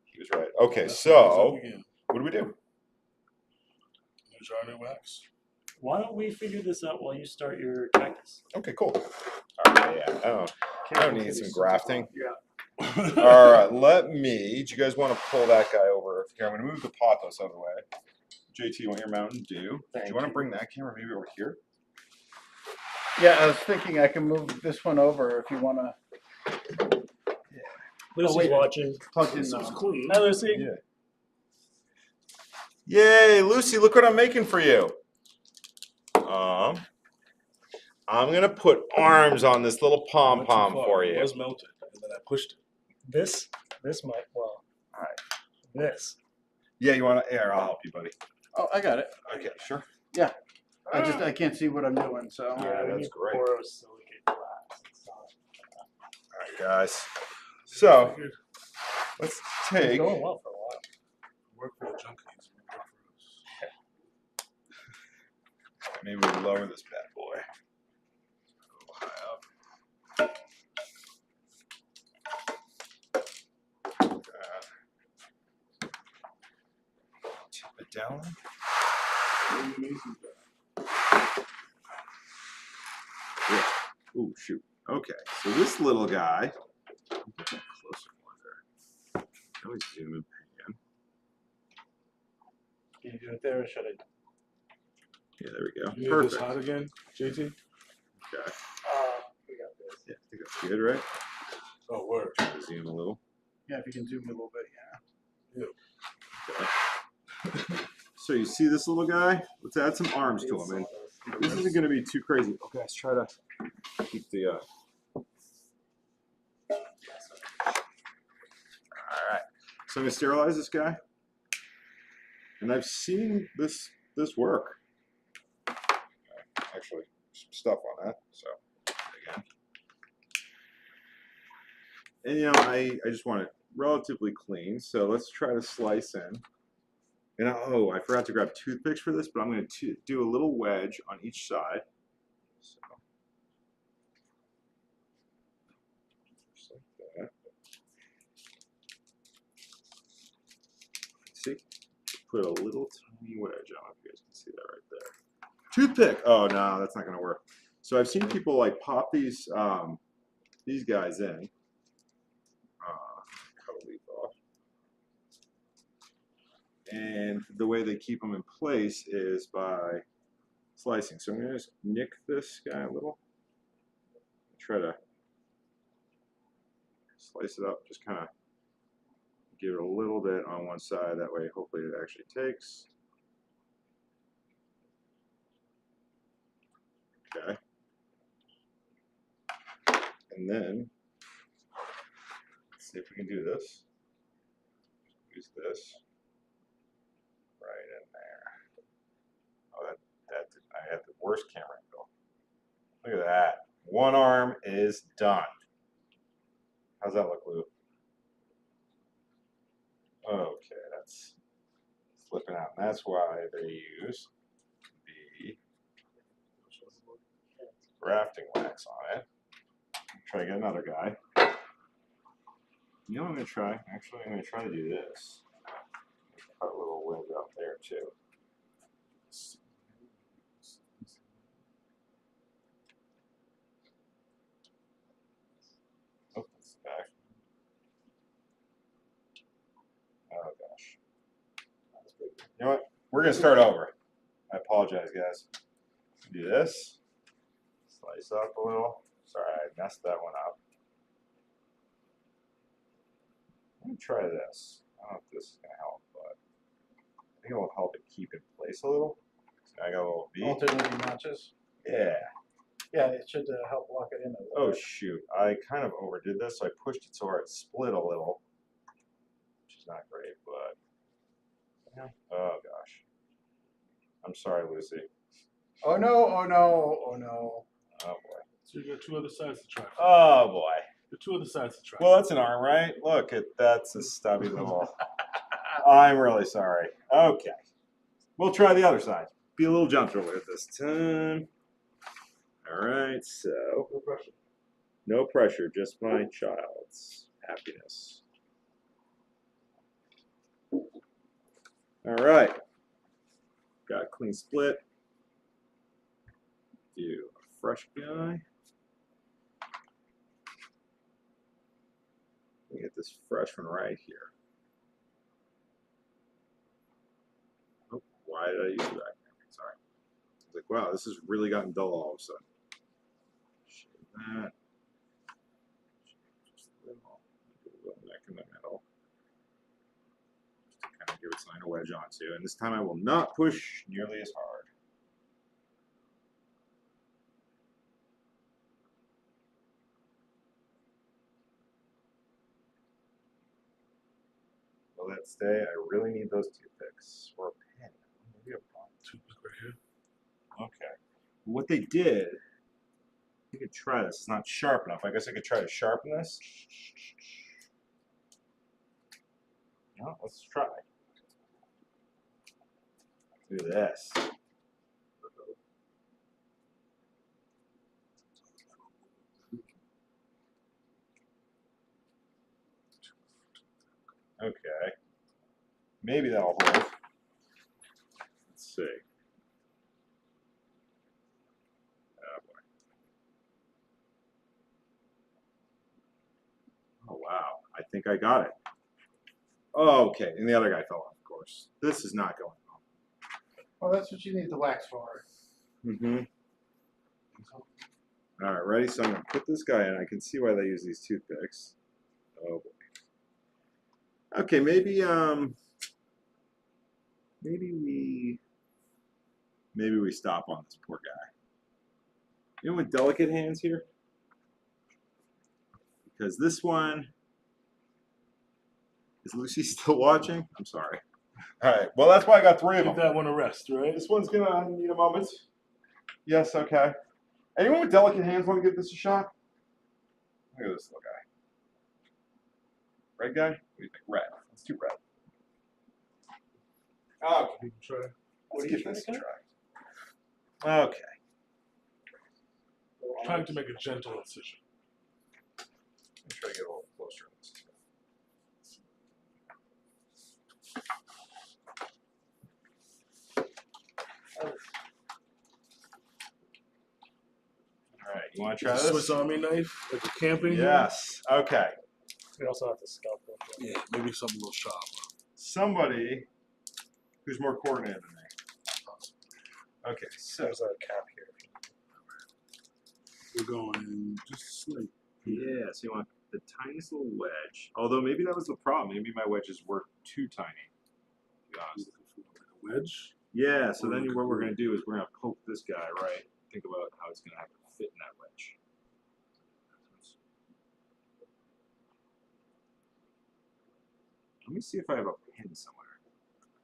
He was right. Okay, so what do we do? Jar wax. Why don't we figure this out while you start your cactus? Okay, cool. All right, yeah. I don't need some grafting. Yeah. All right, do you guys want to pull that guy over? Here, I'm going to move the pothos out of the way. JT, you want your Mountain Dew? Do you want to bring that camera maybe over here? Yeah, I was thinking I can move this one over if you want to. Lucy's wait. watching. Plug in This the. is clean. Hi, Lucy. Yeah. Yay, Lucy, look what I'm making for you. I'm going to put arms on this little pom-pom for It you. was melted, and then I pushed it. This might, well. All right. This. Yeah, you want to? Here, I'll help you, buddy. Oh, I got it. Okay, sure. I can't see what I'm doing, so. Yeah, we that's need great. borosilicate glass. It's not, All right, guys. So, Figured let's it's take... going well for a while. work for the junkies. Work for us. Maybe we lower this bad boy. A little high up. Tip it down. Really amazing. Yeah. Ooh, shoot. Okay, so this little guy. I'll get that closer for there. Now we zoom in pan. Can you do it there, or should I? Yeah, there we go. You need this Perfect. hot again, JT? Okay. We got this. Yeah, I think that's good, right? Oh, word. Try to zoom a little. Yeah, if you can zoom a little bit, yeah. Okay. So you see this little guy? Let's add some arms to him. And this isn't going to be too crazy. Okay, let's try to keep the. All right. So I'm going to sterilize this guy. And I've seen this work. Actually, some stuff on that. So again, and you know, I just want it relatively clean. So let's try to slice in. And oh, I forgot to grab toothpicks for this, but I'm going to do a little wedge on each side. So, just like that. See, put a little tiny wedge. I don't know if you guys can see that right there. Toothpick. Oh no, that's not going to work. So I've seen people like pop these guys in. Cut a leaf off. And the way they keep them in place is by slicing. So I'm going to just nick this guy a little. Try to slice it up, just kind of give it a little bit on one side. That way, hopefully it actually takes. Okay. And then, let's see if we can do this. Use this right in there. Oh, I had the worst camera angle. Look at that. One arm is done. How's that look, Lou? Okay, that's slipping out. And that's why they use the grafting wax on it. Try to get another guy. You know what I'm going to try? Actually, I'm going to try to do this. Cut a little wedge out there, too. Oh, it's back. Oh, gosh. You know what? We're going to start over. I apologize, guys. Do this. Slice up a little. Sorry, I messed that one up. Let me try this. I don't know if this is going to help, but I think it will help it keep in place a little. So I got a little V. Alternating notches. Yeah. Yeah, it should help lock it in a little Oh, bit. shoot. I kind of overdid this, so I pushed it so hard it split a little, which is not great, but yeah. Oh, gosh. I'm sorry, Lucy. Oh no, oh no, oh no. Oh, boy. So you got two other sides to try. Oh, boy. The two other sides to try. Well, that's an arm, right? Look, that's a stubby little. I'm really sorry. Okay. We'll try the other side. Be a little gentler with this time. All right, so. No pressure. No pressure, just my child's happiness. All right. Got a clean split. Do a fresh guy. Let me get this fresh one right here. Oh, why did I use that? Sorry. I was like, wow, this has really gotten dull all of a sudden. Shave that. Just a little neck in the middle. Just to kind of give it something to wedge onto. And this time I will not push nearly as hard. Will that stay? I really need those toothpicks or a pen. Maybe a pen. Toothpick right here. Okay. What they did, you could try this. It's not sharp enough. I guess I could try to sharpen this. No, let's try. Do this. Okay. Maybe that'll hold. Let's see. Oh boy. Oh wow. I think I got it. Oh, okay. And the other guy fell off, of course. This is not going on. Well, that's what you need the wax for. Mm-hmm. All right, ready? So I'm going to put this guy in. I can see why they use these toothpicks. Oh boy. Okay, maybe we stop on this poor guy. You know, with delicate hands here, because this one is Lucy still watching? I'm sorry. All right. Well, that's why I got 3 of Give them. that one a rest, right? This one's gonna need a moment. Yes. Okay. Anyone with delicate hands want to give this a shot? Look at this little guy. Red guy? What do you think? Red. Let's do red. Oh, You can try. let's give this a try. Okay. Trying to make a gentle incision. Let me try to get a little closer to this. All right, you want to try this? Swiss Army knife, like a camping. Yes. Okay. We also have to scalp it. Yeah, maybe something a little sharp. Somebody who's more coordinated than me. Okay, so There's a cap here. We're going just slightly. yeah, so you want the tiniest little wedge. Although maybe that was the problem. Maybe my wedges were too tiny. To be honest. Looking for like a wedge. Yeah. So then what we're gonna do is we're gonna poke this guy right. Think about how it's gonna have to fit in that wedge. Let me see if I have a pin somewhere.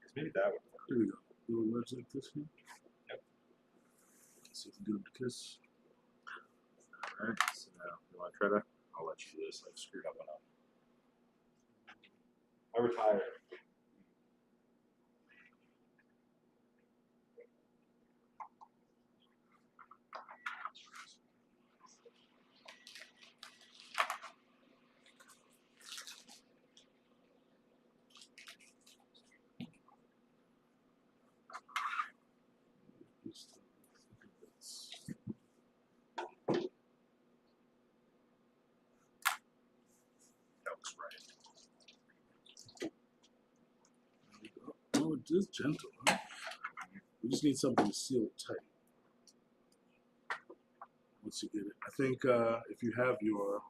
Because maybe that would work. Here we go. Little wedge like this here. Yep. See if we can do a kiss. Alright, so now you want to try to? I'll let you do this. I've screwed up enough. I retired. That was right. Oh, it is gentle, huh? We just need something to seal it tight. Once you get it, I think if you have your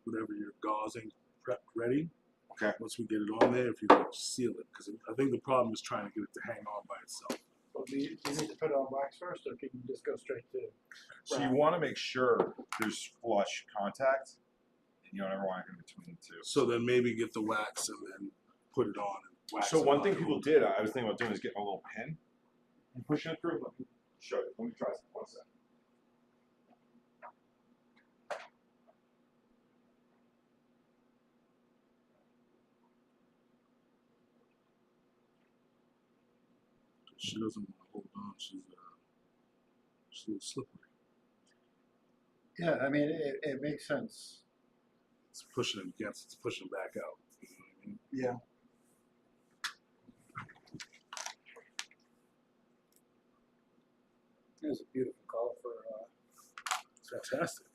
whatever your gauzing prep ready, Okay. once we get it on there, if you can seal it, because I think the problem is trying to get it to hang on by itself. Well, do you need to put it on wax first, or can you just go straight to? So you want to make sure there's flush contact, and you don't ever want it in between the two. So then maybe get the wax and then put it on and wax So it one on thing and people hold it. did, I was thinking about doing, is getting a little pin and pushing it through. Let me show you. Let me try something. 1 second. She doesn't want to hold on. She's a little slippery. Yeah, I mean, it makes sense. It's pushing it against. It's pushing back out. You know what I mean? Yeah. It's a beautiful color for. It's fantastic.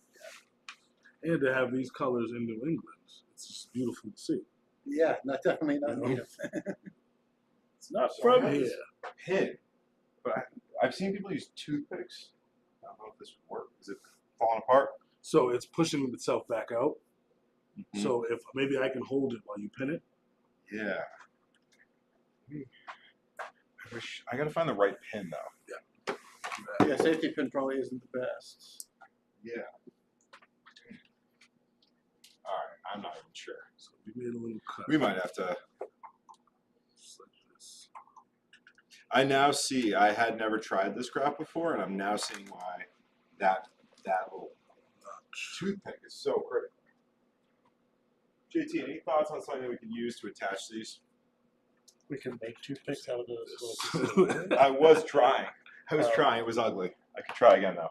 And to have these colors in New England, it's just beautiful to see. Yeah, not definitely not You know? native. It's not So from I have here. this Pin, but I've seen people use toothpicks. I don't know if this would work. Is it falling apart? So it's pushing itself back out. Mhm. So if maybe I can hold it while you pin it. Yeah. I wish I gotta find the right pin though. Yeah, safety pin probably isn't the best. Yeah. All right, I'm not even sure. So we made a little cut. We might have to. Just like this. I now see. I had never tried this graft before, and I'm now seeing why that little toothpick is so critical. JT, any thoughts on something that we could use to attach these? We can make toothpicks out of those little pieces. I was trying. I was trying. It was ugly. I could try again though.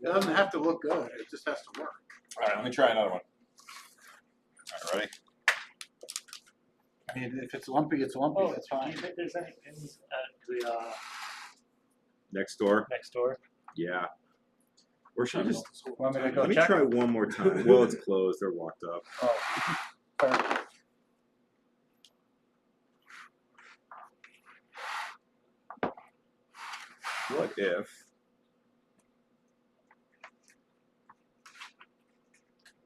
It doesn't have to look good. It just has to work. All right, let me try another one. All right, ready? I mean, if it's lumpy, it's lumpy. Oh, That's do fine. you think there's any pins at the Next door. next door? Yeah. Or should I just Want me to go let me check? try one more time? Well, it's closed. They're locked up. Oh, fair. What if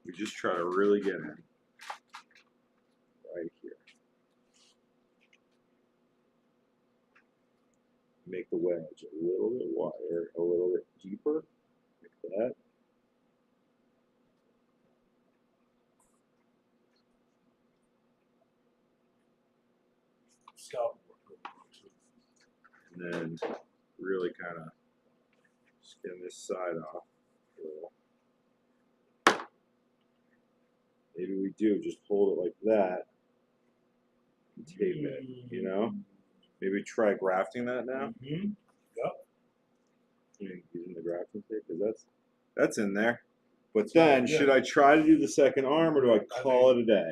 we just try to really get in right here? Make the wedge a little bit wider, a little bit deeper, like that. scalpel work too. And then really kind of skin this side off a little. Maybe we do just hold it like that and tape it, you know? Maybe try grafting that now. Mm-hmm. Yep. Using the grafting tape, because that's in there. But then, should I try to do the second arm, or do I call it a day?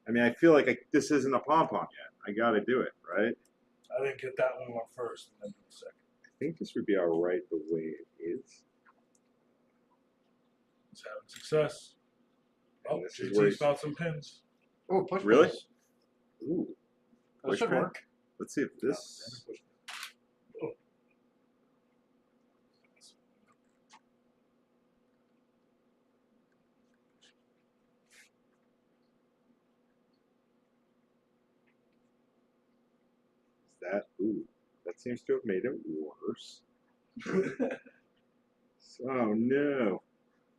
I mean, I feel like this isn't a pom-pom yet. I got to do it, right? I think get that one first and then do the second. I think this would be all right the way it is. It's having success. Oh, And this is where JT's found some pins. Oh, push Really? pins. Ooh. That Push should pin? work. Let's see if this. Oh. That seems to have made it worse. Oh no.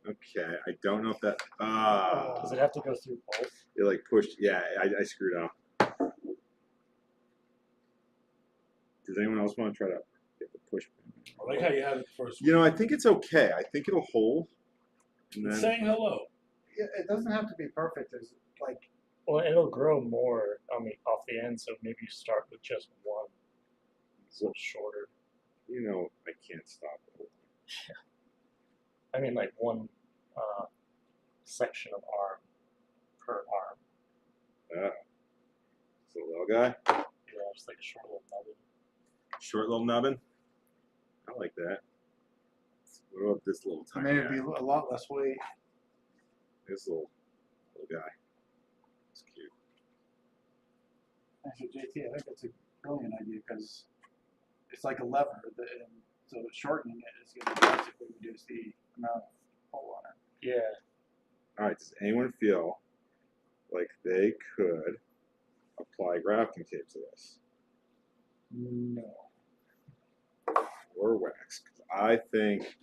Okay, I don't know if that. Does it have to go through both? It like pushed. Yeah, I screwed up. Does anyone else want to try to get the push pin? I like how you had it first. You know, I think it's okay. I think it'll hold. And It's then, saying hello. Yeah, it doesn't have to be perfect. It's like, Well, it'll grow more off the end, so maybe you start with just one. It's a little shorter. you know, I can't stop it. I mean, like one section of arm per arm. It's a little guy. Yeah, just like a short little nubbin. Short little nubbin. I like that. What about this little I tiny mean, it'd guy? be a lot less weight. This little guy. It's cute. Actually, JT, I think that's a brilliant idea because it's like a lever, and so shortening it is going to drastically reduce the amount of pull on it. Yeah. All right. Does anyone feel like they could apply grafting tape to this No. or wax? 'Cause I think.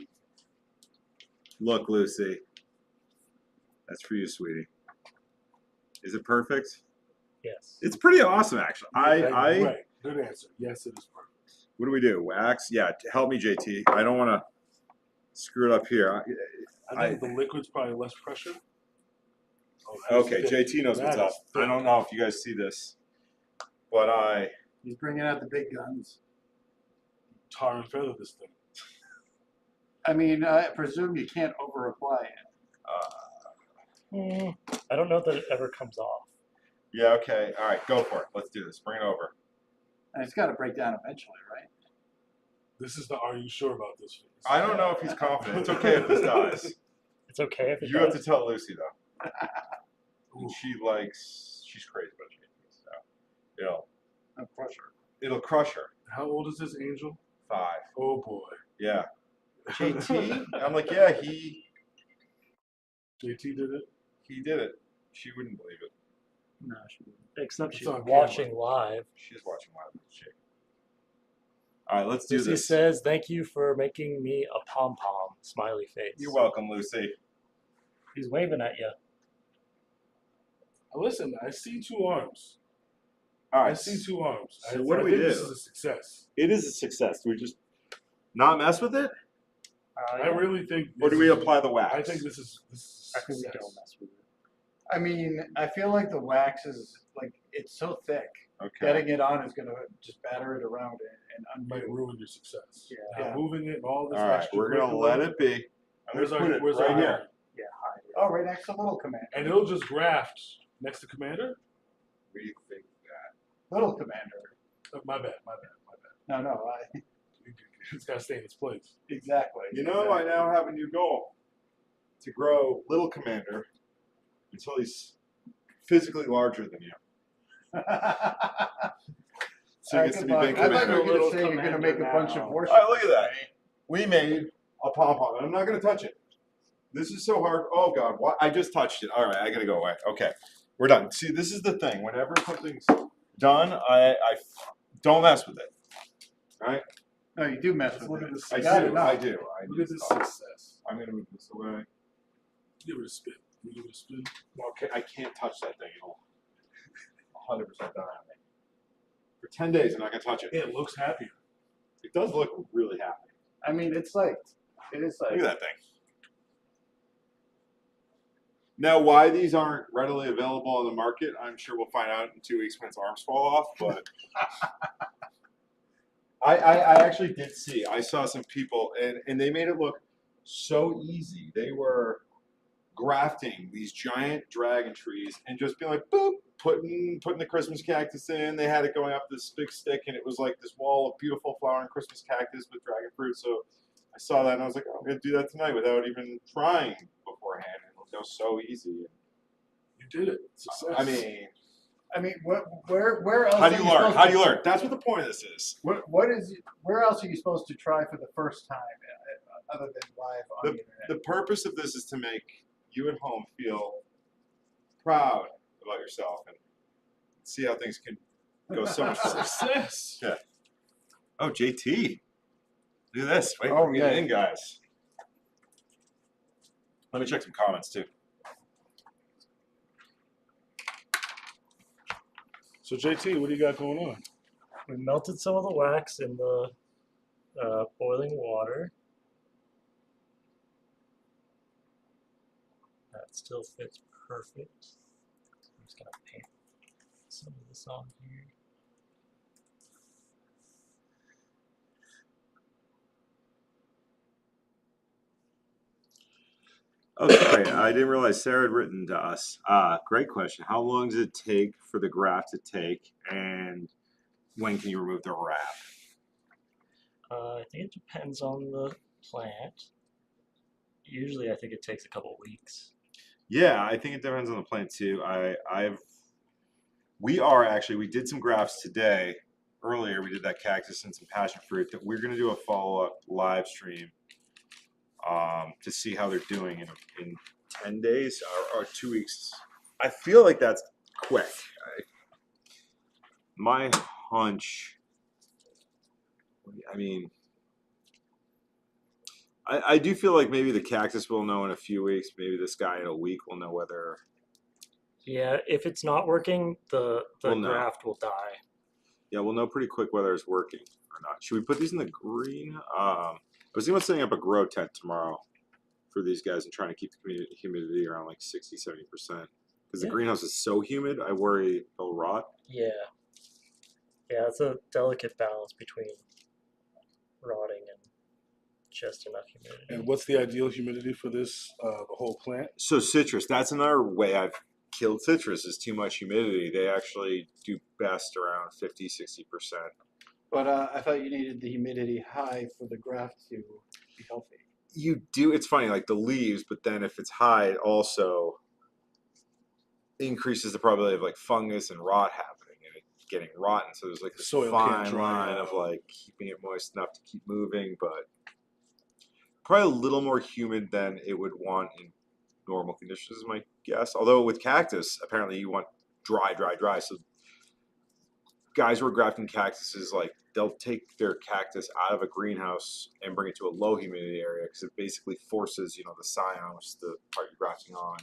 Look, Lucy. That's for you, sweetie. Is it perfect? Yes. It's pretty awesome, actually. Right. Good answer. Yes, it is perfect. What do we do? Wax? Yeah. Help me, JT. I don't want to screw it up here. I think the liquid's probably less pressure. Oh, that is Okay, thick. JT knows what's That up. is thick. I don't know if you guys see this, but He's bringing out the big guns. Tar and feather this thing. I mean, I presume you can't over apply it. I don't know that it ever comes off. yeah, okay, all right, go for it. Let's do this. Bring it over. And it's got to break down eventually, right? This is the are you sure about this phase. I don't know if he's confident. It's okay if this dies. It's okay if it You have does. to tell Lucy though. And she's crazy about JT, so it'll crush her. How old is this angel? 5. Oh boy. Yeah. JT? I'm like, yeah, he JT did it. did it. She wouldn't believe it. No, she wouldn't. Except It's she's on watching live. She's watching live with the chick. All right, let's do Lucy this. says, "Thank you for making me a pom pom." Smiley face. You're welcome, Lucy. He's waving at you. Listen, I see 2 arms. All I right. see 2 arms. So I what do we think do? This is a success. It is a success. Do we just not mess with it? I really think. Or do we apply the wax? I think this is I think we success. don't mess with it. I mean, I feel like the wax is like it's so thick. Okay. Getting it on is going to just batter it around and Might undo. ruin your success. Yeah. Now, moving it and all this All right, extra. we're gonna wrinkling, let it be. I'm Where's gonna our put it where's right our here. iron? Yeah, hide it. Oh, right next to Little Commander. And it'll just graft next to Commander. We think that. Little Commander. Oh, my bad. No, It's got to stay in its place. exactly. You know, I now have a new goal to grow Little Commander until he's physically larger than you. So he gets to be Big I thought you Commander. were going Little to say you're going to Commander make a bunch now. of warships. All right, look at that. We made a pom pom, and I'm not gonna touch it. This is so hard. Oh God, what? I just touched it. All right, I gotta go away. Okay, we're done. See, this is the thing. Whenever something's done, I don't mess with it. All right. No, you do mess Let's with look it. at this. I Got it do. now. I do. Look at this success. I'm gonna move this away. Give it a spin. Give it a spin. Okay, I can't touch that thing. It'll 100% die on me. For 10 days, I'm not gonna touch it. It looks happier. It does look really happy. I mean, it is like, Look at that thing. Now, why these aren't readily available on the market, I'm sure we'll find out in 2 weeks when its arms fall off. But I actually did see. I saw some people, and they made it look so easy. They were grafting these giant dragon trees and just being like, boop, putting the Christmas cactus in. They had it going up this big stick, and it was like this wall of beautiful flowering Christmas cactus with dragon fruit. So I saw that, and I was like, oh, I'm gonna do that tonight without even trying beforehand. It was so easy. You did it. Success. I mean, where else? How do you are learn? supposed How to- do you learn? That's what the point of this is. Where else are you supposed to try for the first time, other than live on the internet? The purpose of this is to make you at home feel proud about yourself and see how things can go so much further. Success. Yeah. Oh, JT. Look at this. Wait, Oh, we're yeah. getting in, guys. Let me check some comments, too. So JT, what do you got going on? We melted some of the wax in the boiling water. That still fits perfect. I'm just gonna paint some of this on here. Oh, sorry. I didn't realize Sarah had written to us. Great question. How long does it take for the graft to take, and when can you remove the wrap? I think it depends on the plant. Usually, I think it takes a couple weeks. Yeah, I think it depends on the plant too. We did some grafts today. Earlier, we did that cactus and some passion fruit. That we're going to do a follow-up live stream to see how they're doing in 10 days or 2 weeks. I feel like that's quick. My hunch. I mean, I do feel like maybe the cactus will know in a few weeks. Maybe this guy in a week will know whether. Yeah, if it's not working, the We'll know. graft will die. Yeah, we'll know pretty quick whether it's working or not. Should we put these in the green? I was thinking about setting up a grow tent tomorrow for these guys and trying to keep the humidity around like 60, 70%. Because the Yeah. greenhouse is so humid, I worry they'll rot. Yeah. Yeah, it's a delicate balance between rotting and just enough humidity. And what's the ideal humidity for this, the whole plant? So citrus, that's another way I've killed citrus is too much humidity. They actually do best around 50, 60%. But I thought you needed the humidity high for the graft to be healthy. You do, it's funny, like the leaves, but then if it's high, it also increases the probability of like fungus and rot happening and it getting rotten. So there's like this Soil can't fine dry line out. of like keeping it moist enough to keep moving, but probably a little more humid than it would want in normal conditions is my guess. Although with cactus, apparently you want dry. So guys who are grafting cactuses, like they'll take their cactus out of a greenhouse and bring it to a low humidity area because it basically forces, the scion, which is the part you're grafting on,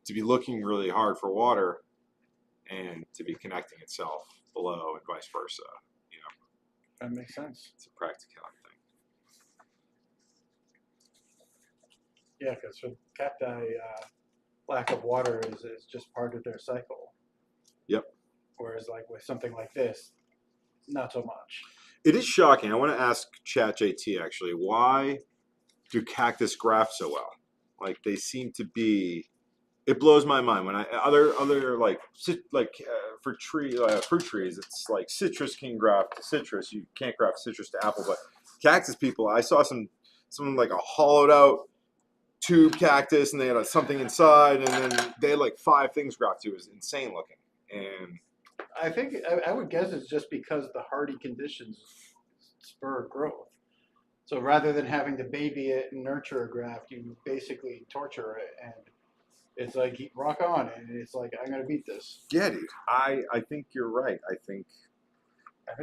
to be looking really hard for water and to be connecting itself below and vice versa. That makes sense. It's a practicality thing. Yeah, because for cacti, lack of water is just part of their cycle. Yep. Whereas like with something like this, not so much. It is shocking. I want to ask ChatJT actually, why do cactus graft so well? Like they seem to be. It blows my mind when other for fruit trees, it's like citrus can graft to citrus. You can't graft citrus to apple, but cactus people, I saw someone like a hollowed out tube cactus, and they had something inside, and then they had like 5 things grafted. It was insane looking, and I think I would guess it's just because the hardy conditions spur growth. So rather than having to baby it and nurture a graft, you basically torture it, and it's like rock on, and it's like I'm gonna beat this. yeah, dude, I think you're right. I think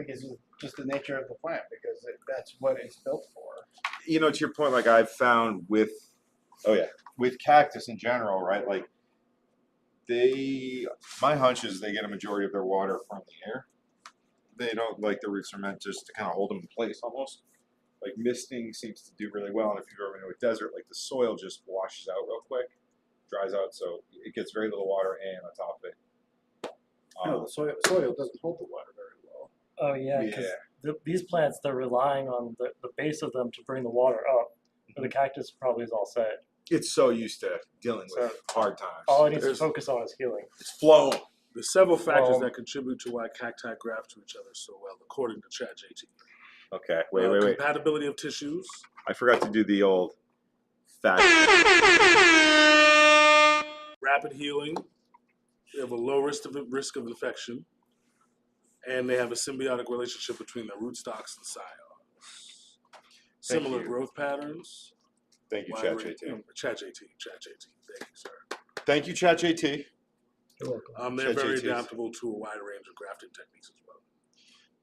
it's just the nature of the plant because that's what it's built for. to your point, like I've found with cactus in general, right? Like my hunch is they get a majority of their water from the air. they don't like the roots are meant just to kind of hold them in place almost. Like misting seems to do really well, and if you've ever been to a desert, like the soil just washes out real quick, dries out, so it gets very little water, and on top of it, No, the soil doesn't hold the water very well. Oh yeah, because these plants, they're relying on the base of them to bring the water up. But the cactus probably is all set. it's so used to dealing with So, hard times. All it needs to There's- focus on is healing. It's flowing. There's several factors Well- that contribute to why cacti graft to each other so well, according to ChatJT. Okay, wait. Compatibility of tissues. I forgot to do the old fact. Rapid healing. They have a low risk of infection, and they have a symbiotic relationship between the rootstocks and scions. Similar you. growth patterns. Thank you, wide ChatJT. range- ChatJT. Thank you, sir. Thank you, ChatJT. You're welcome. They're very ChatJT 's. adaptable to a wide range of grafting techniques as well.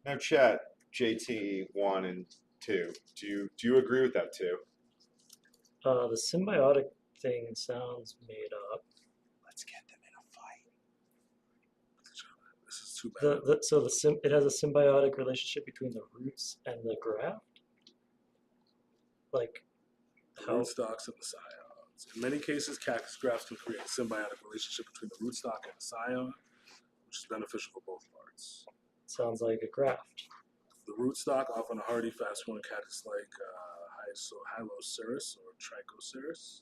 Now, Chat JT 1 and 2. Do you agree with that too? The symbiotic thing sounds made up. Let's get them in a fight. This is too bad. It has a symbiotic relationship between the roots and the graft. Like The how? rootstocks and the scions. In many cases, cactus grafts can create a symbiotic relationship between the rootstock and the scion, which is beneficial for both parts. Sounds like a graft. The rootstock, often a hardy, fast-growing cactus like Hyloceras or Trichoceras,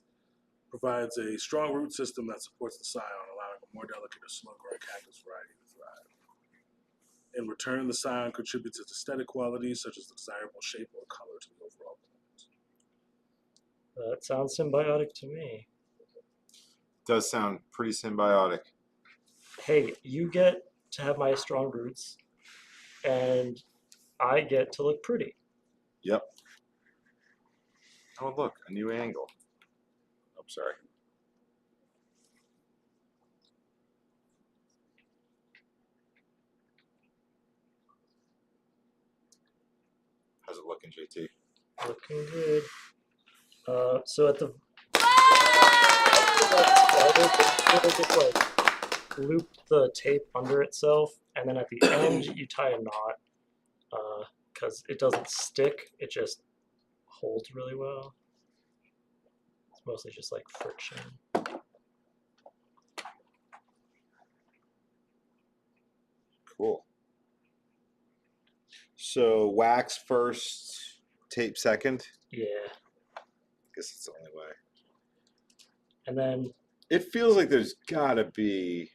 provides a strong root system that supports the scion, allowing a more delicate or slow-growing cactus variety to thrive. In return, the scion contributes its aesthetic qualities, such as the desirable shape or color, to the overall plant. That sounds symbiotic to me. Does sound pretty symbiotic. Hey, you get to have my strong roots, and I get to look pretty. Yep. Oh, look, a new angle. I'm sorry. How's it looking, JT? Looking good. So at the just like loop the tape under itself, and then at the end you tie a knot because it doesn't stick; it just holds really well. It's mostly just like friction. Cool. So wax first, tape second. Yeah, Guess it's the only way. and then It feels like there's gotta be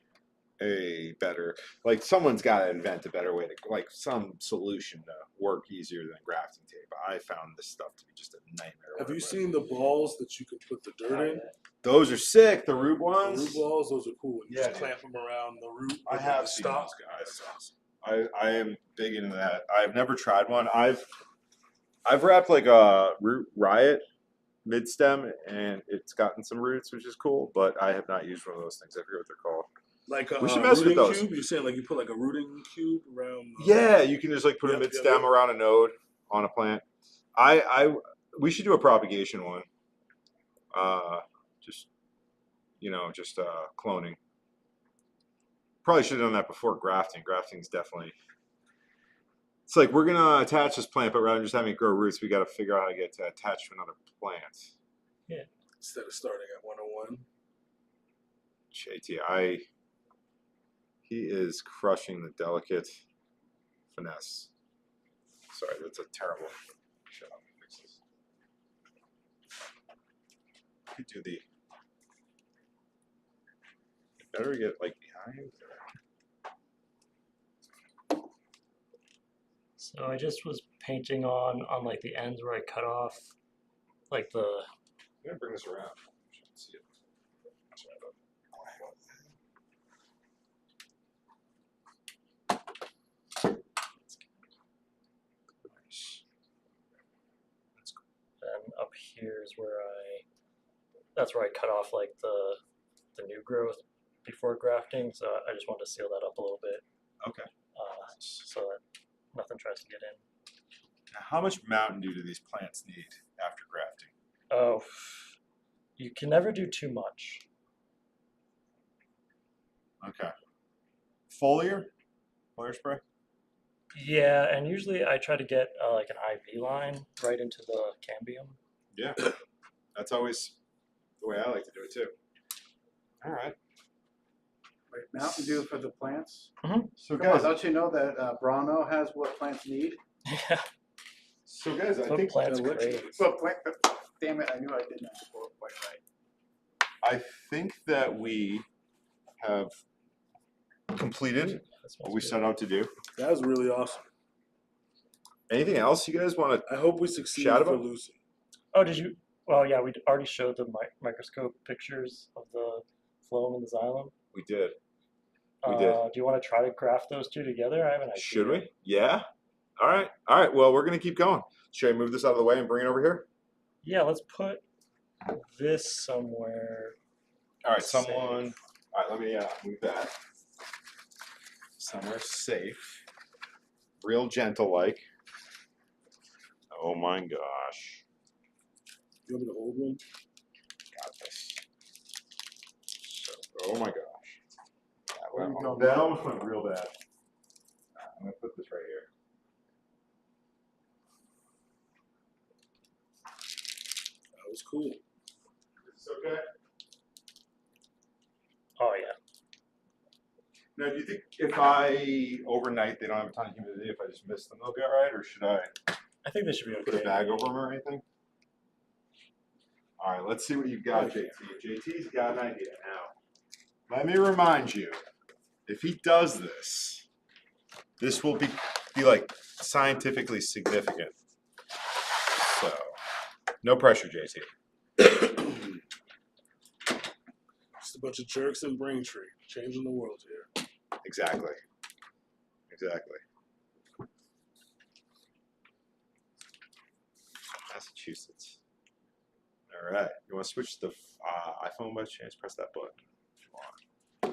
a better, like someone's gotta invent a better way to, like some solution to work easier than grafting tape. I found this stuff to be just a nightmare. to Have work you with. seen the balls that you can put the dirt in? Those are sick. The root The ones. root balls, those are cool. You Yeah, just dude. clamp them around the root. I and have the seen stalk. those guys. That's awesome. I am big into that. I've never tried one. I've wrapped like a root riot mid stem, and it's gotten some roots, which is cool. But I have not used one of those things. I forget what they're called. Like a We should mess with rooting those. cube. You're saying like you put like a rooting cube around. Yeah, you can just like put a Yep, mid yep, stem yep. around a node on a plant. We should do a propagation one. Just cloning. Probably should have done that before grafting. Grafting's definitely. It's like we're gonna attach this plant, but rather than just having it grow roots, we got to figure out how to get to attach to another plant. Instead of starting at 101. JT, he is crushing the delicate finesse. Sorry, that's a terrible. Shut up. Fix this. You do the. Better get like behind. so I just was painting on like the ends where I cut off, like the. I'm gonna bring this around. You should see it. Sorry about that. Nice. That's cool. And up here is where that's where I cut off like the new growth before grafting. So I just wanted to seal that up a little bit, Okay. so that nothing tries to get in. Now, how much Mountain Dew do these plants need after grafting? Oh, you can never do too much. Okay. Foliar spray? Yeah, and usually I try to get like an IV line right into the cambium. Yeah, that's always the way I like to do it too. All right. Wait, Mountain Dew for the plants? So Come on, guys, don't you know that Brano has what plants need? Yeah, I that's what think plants electric- crave. Well, damn it, I knew I didn't have to quote quite right. I think that we have completed This what one's we good. set out to do. That was really awesome. Anything else you guys want to? I hope we succeed Shout for about- Lucy. Oh, did you? Well, yeah, we already showed the microscope pictures of the phloem and the xylem. We did. We did. Do you want to try to graft those two together? I have an idea. Should we? Yeah. All right. All right. Well, we're gonna keep going. Should I move this out of the way and bring it over here? Yeah, let's put this somewhere. All right. Safe. Someone. All right. Let me move that somewhere safe, real gentle like. Oh my gosh. You want me to hold one? Got this. So, oh my gosh. Where are you going? That almost went real bad. I'm gonna put this right here. That was cool. Is this okay? Oh yeah. Now, do you think if I overnight they don't have a ton of humidity, if I just miss them, they'll be all right, or should I I think this should be put a okay. bag over them or anything? All right, let's see what you've got, JT. JT's got an idea now. Let me remind you, if he does this, this will be like scientifically significant. So, no pressure, JT. Just a bunch of jerks in Braintree, changing the world here. Exactly. Exactly. Massachusetts. All right. You want to switch the iPhone by chance? Press that button if you want. I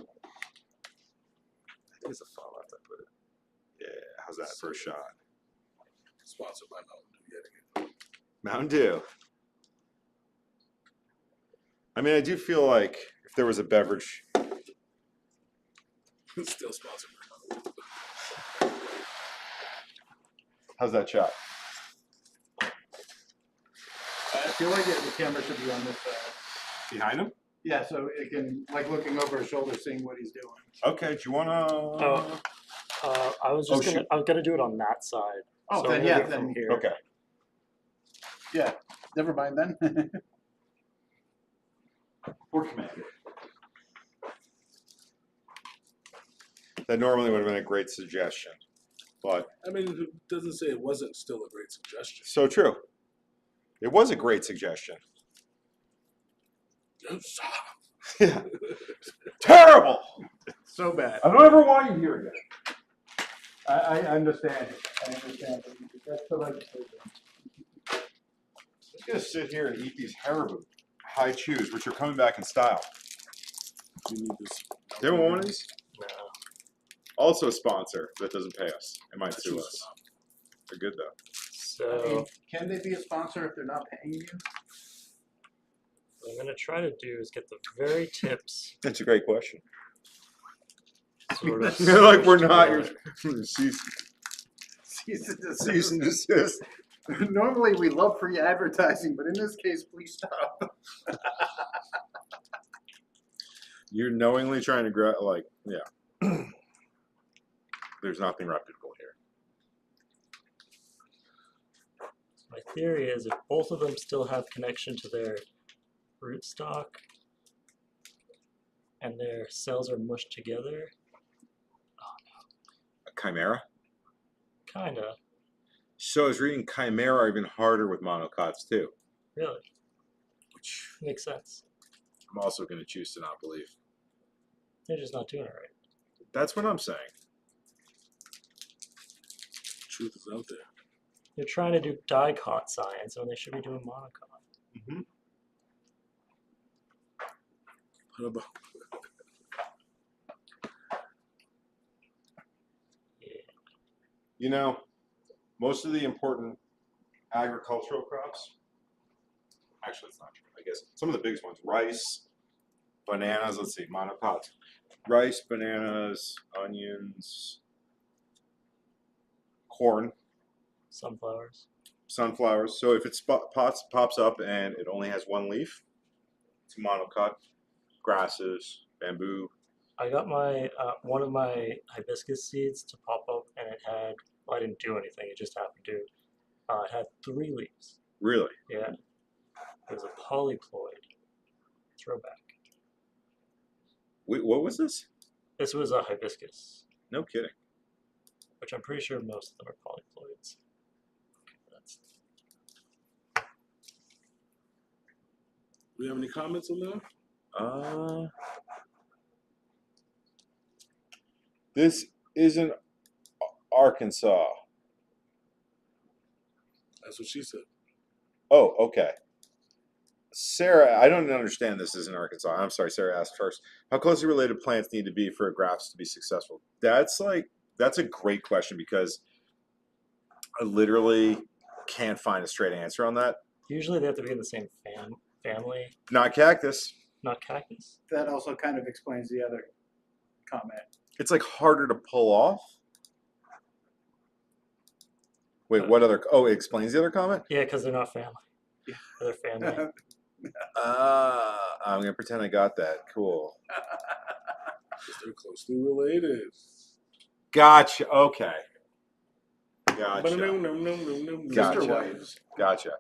think it's a phone after I put it. Yeah. How's that for a shot? Sponsored by Mountain Dew yet again. Mountain Dew. I mean, I do feel like if there was a beverage. Still sponsored by Mountain Dew. How's that shot? I feel like the camera should be on this side. Behind him? Yeah, so it can, like, looking over his shoulder, seeing what he's doing. Okay. Do you want to? I was Oh, just I was gonna do it on that side. Oh, so then we'll yeah, do it from then here. Okay. yeah. Never mind then. Poor commander. That normally would have been a great suggestion, but I mean, it doesn't say it wasn't still a great suggestion. so true. It was a great suggestion. Yeah. Terrible. So bad. I don't ever want you here again. I understand it. I understand it. That's the legislation. I'm just gonna sit here and eat these Haribo high chews, which are coming back in style. You need this. Do you want one of these? No. Also a sponsor that doesn't pay us. It might That's sue just us. They're good though. So I mean, can they be a sponsor if they're not paying you? what I'm gonna try to do is get the very tips That's a great question. sort of. Like we're not together. your cease Cease and desist. cease and desist. Normally we love free advertising, but in this case, please stop. You're knowingly trying to yeah. There's nothing reputable here. My theory is if both of them still have connection to their rootstock and their cells are mushed together, A chimera? kinda, So I was reading chimera are even harder with monocots too. really, Which makes sense. I'm also going to choose to not believe. They're just not doing it right. That's what I'm saying. Truth is out there. They're trying to do dicot science when they should be doing monocot. Mm-hmm. What about Yeah. You know, most of the important agricultural crops, actually it's not true, I guess. Some of the biggest ones, rice, bananas, let's see, monocots. Rice, bananas, onions, corn, Sunflowers. sunflowers. So if it pops up and it only has one leaf, it's a monocut. Grasses, bamboo. I got my one of my hibiscus seeds to pop up, and it had. Well, I didn't do anything. It just happened to. It had 3 leaves. Really? Yeah. It was a polyploid. Throwback. Wait, what was this? This was a hibiscus, No kidding. which I'm pretty sure most of them are polyploids. That's Do we have any comments on that? This isn't Arkansas. That's what she said. Oh, okay. Sarah, I don't understand this is in Arkansas. I'm sorry, Sarah asked first. How closely related plants need to be for grafts to be successful? That's a great question because I literally can't find a straight answer on that. usually they have to be in the same family, Not cactus. not cactus. That also kind of explains the other comment. It's like harder to pull off. Wait, what other? Oh, it explains the other comment? Yeah, because they're not family. Yeah. They're family. I'm gonna pretend I got that. Cool. Because they're closely related. Gotcha. Okay. Gotcha. Sister Gotcha. wives. Gotcha.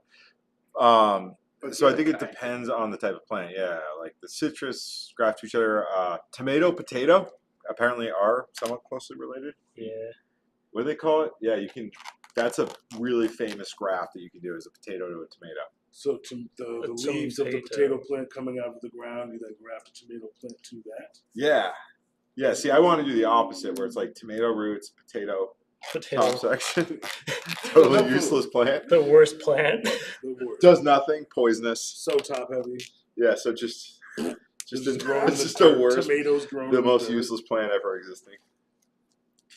But So I the think it other kind. depends on the type of plant. Yeah, like the citrus graft to each other. Tomato, potato apparently are somewhat closely related. Yeah. What do they call it? Yeah, you can. That's a really famous graft that you can do as a potato to a tomato. So the leaves of the potato plant coming out of the ground, you then graft a tomato plant to that. Yeah. Yeah. See, I want to do the opposite, where it's like tomato roots, potato top Potato. section. Totally useless plant. The worst plant. The word. Does nothing. Poisonous. So top heavy. Yeah. So just grown in it's the just the dirt. worst, Tomatoes grown the in most dirt. useless plant ever existing.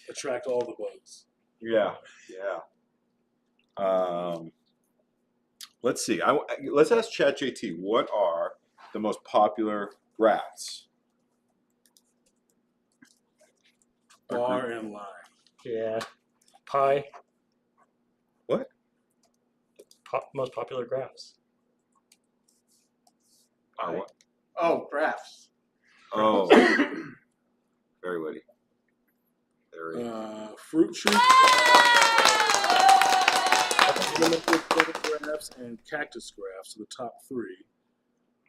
Attract all the bugs. Yeah, yeah. Let's see. Let's ask ChatJT. What are the most popular grafts? Bar and lime. Yeah. Pie. What? Most popular grafts. What? Oh, grafts. Oh, very witty. Very. Fruit tree. Grafts and cactus grafts are the top 3.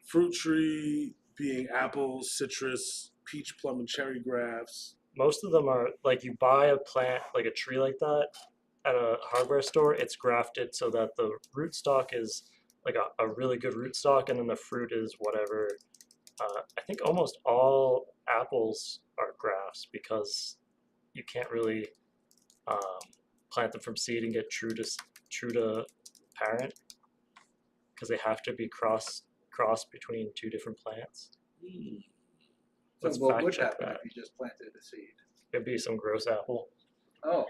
Fruit tree being apples, citrus, peach, plum, and cherry grafts. Most of them are like you buy a plant, like a tree like that, at a hardware store. It's grafted so that the rootstock is like a really good rootstock, and then the fruit is whatever. I think almost all apples are grafts because you can't really plant them from seed and get true to parent because they have to be crossed between 2 different plants. So Let's what fact would check happen that. if you just planted a seed? It'd be some gross apple. Oh,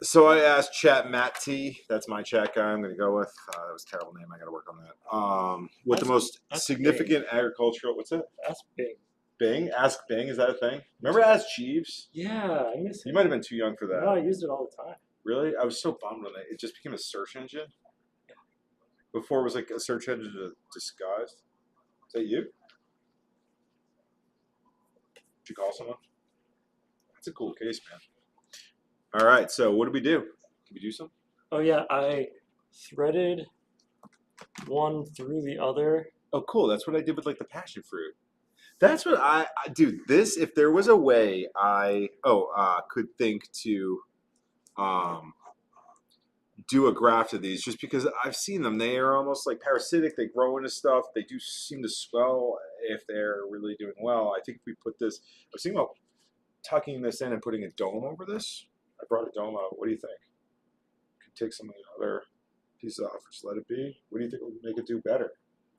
So I asked Chat Matt T. That's my chat guy. I'm going to go with. That was a terrible name. I got to work on that. What the most That's significant agricultural? What's it? That's big. Bing. Ask Bing. Is that a thing? Remember Ask Jeeves? Yeah, I miss You it. might have been too young for that. No, I used it all the time. Really? I was so bummed when it just became a search engine. Before it was like a search engine disguised. Is that you? Did you call someone? That's a cool case, man. All right, so what do we do? Can we do something? Oh yeah, I threaded one through the other. Oh, cool. That's what I did with like the passion fruit. That's what I dude. This, if there was a way I could think to do a graft of these, just because I've seen them. They are almost like parasitic. They grow into stuff. They do seem to swell if they're really doing well. I think if we put this, I was thinking about tucking this in and putting a dome over this. I brought a dome out. What do you think? Could take some of the other pieces off, just let it be. What do you think will make it do better?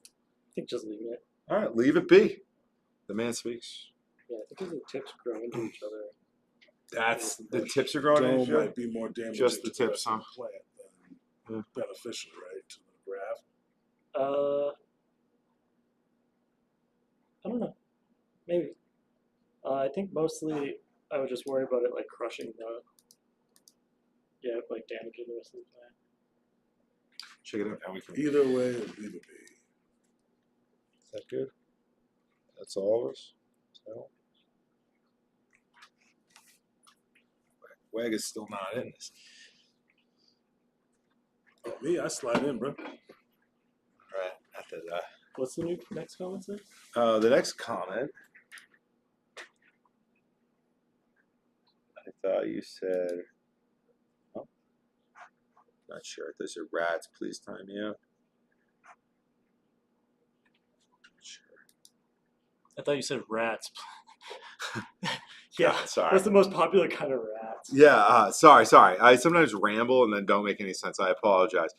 I think just leave it. All right, leave it be. The man speaks. Yeah, I think the tips grow into each other. That's the tips are growing Dome into might it. be more damaging Just the to tips, rest of huh? the plant than beneficial, right, to the graft. I don't know. Maybe. I think mostly I would just worry about it like crushing Yeah, like damaging the rest of the plant. Check it out. Now we can. Either way, leave it be. Is that good? That's all of us? So? Wag is still not in this. Oh, me, I slide in, bro. Alright, after that. What's the next comment say? The next comment. I thought you said. Oh, not sure if those are rats. Please time me out. Sure. I thought you said rats. Yeah, sorry. that's the most popular kind of rats. Yeah, sorry. I sometimes ramble and then don't make any sense. I apologize.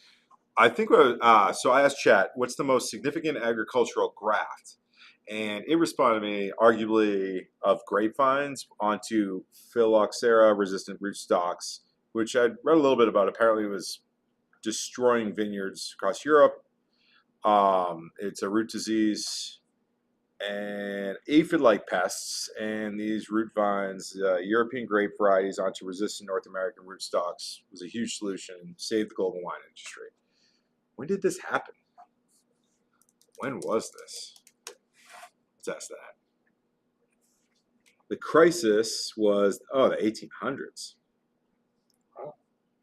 I think so I asked Chat, what's the most significant agricultural graft? And it responded to me, arguably of grapevines onto phylloxera resistant rootstocks, which I'd read a little bit about. Apparently, it was destroying vineyards across Europe. It's a root disease and aphid-like pests, and these root vines, European grape varieties onto resistant North American rootstocks was a huge solution and saved the global wine industry. When did this happen? When was this? Let's ask that. The crisis was, the 1800s. Wow.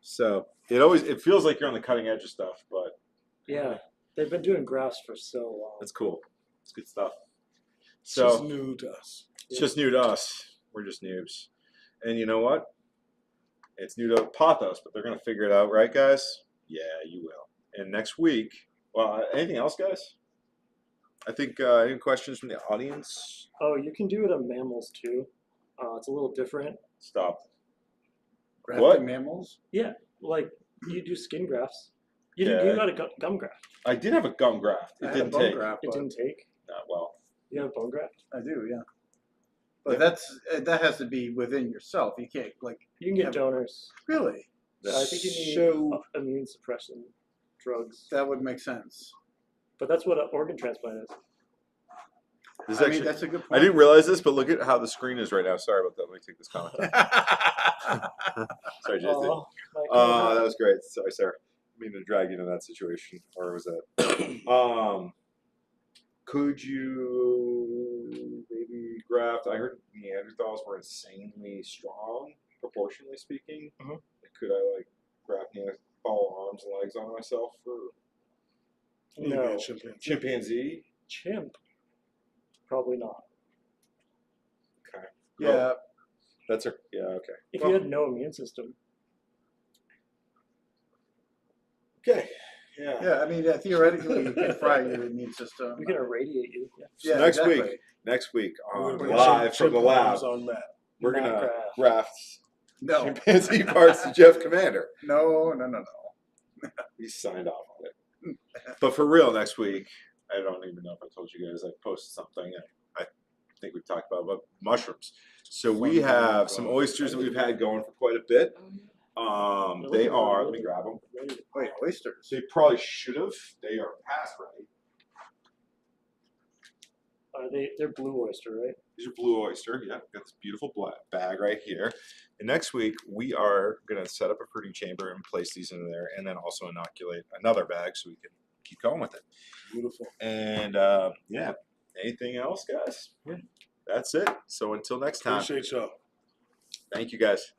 So it feels like you're on the cutting edge of stuff, but Yeah, they've been doing grafts for so long. that's cool. It's good stuff. It's So just new to us. it's just new to us. We're just noobs. And you know what? It's new to Pathos, but they're going to figure it out, right, guys? Yeah, you will. And next week, well, anything else, guys? I think any questions from the audience? Oh, you can do it on mammals too. It's a little different. Stop. Grafting What? mammals? Yeah, like you do skin grafts. You Yeah. got a gum graft. I did have a gum graft. It I had a didn't bone take. graft, It but didn't take. Well, You have a bone graft. I do, yeah. But Yeah. that has to be within yourself. You can't You can get Yeah. donors. really. I think you need So immune suppression drugs. that would make sense. But that's what an organ transplant is. this is I actually, mean, that's a good I point. didn't realize this, but look at how the screen is right now. Sorry about that. Let me take this comment down. Sorry, Jason. That was great. Sorry, Sarah. I mean to drag you into that situation, or was that? Could you maybe graft? I heard Neanderthals were insanely strong, proportionally speaking. Mhm. Could I graft Neanderthal arms and legs on myself for You No. get chimpanzee. chimpanzee? Chimp. Probably not. Okay. Yeah. That's a okay. If Well- you had no immune system. Okay. Yeah. Yeah, I mean, theoretically, you can fry your immune system. We can irradiate you. Yeah. So Yeah, next exactly. week, on We're live from the lab, arms on Matt. we're Not gonna graft. graft No, chimpanzee parts to Jeff Commander. no. He signed off on it. But for real, next week, I don't even know if I told you guys. I posted something. I think we talked about mushrooms. So we have some oysters that we've had going for quite a bit. They are. Let me grab them. Wait, oysters. They probably should have. They are past ready. They're blue oyster, right? These are blue oyster. Yeah, got this beautiful black bag right here. And next week we are gonna set up a fruiting chamber and place these in there, and then also inoculate another bag so we can keep going with it. Beautiful. And yeah, anything else, guys? Yeah, that's it. So until next time, Appreciate y'all. thank you, guys.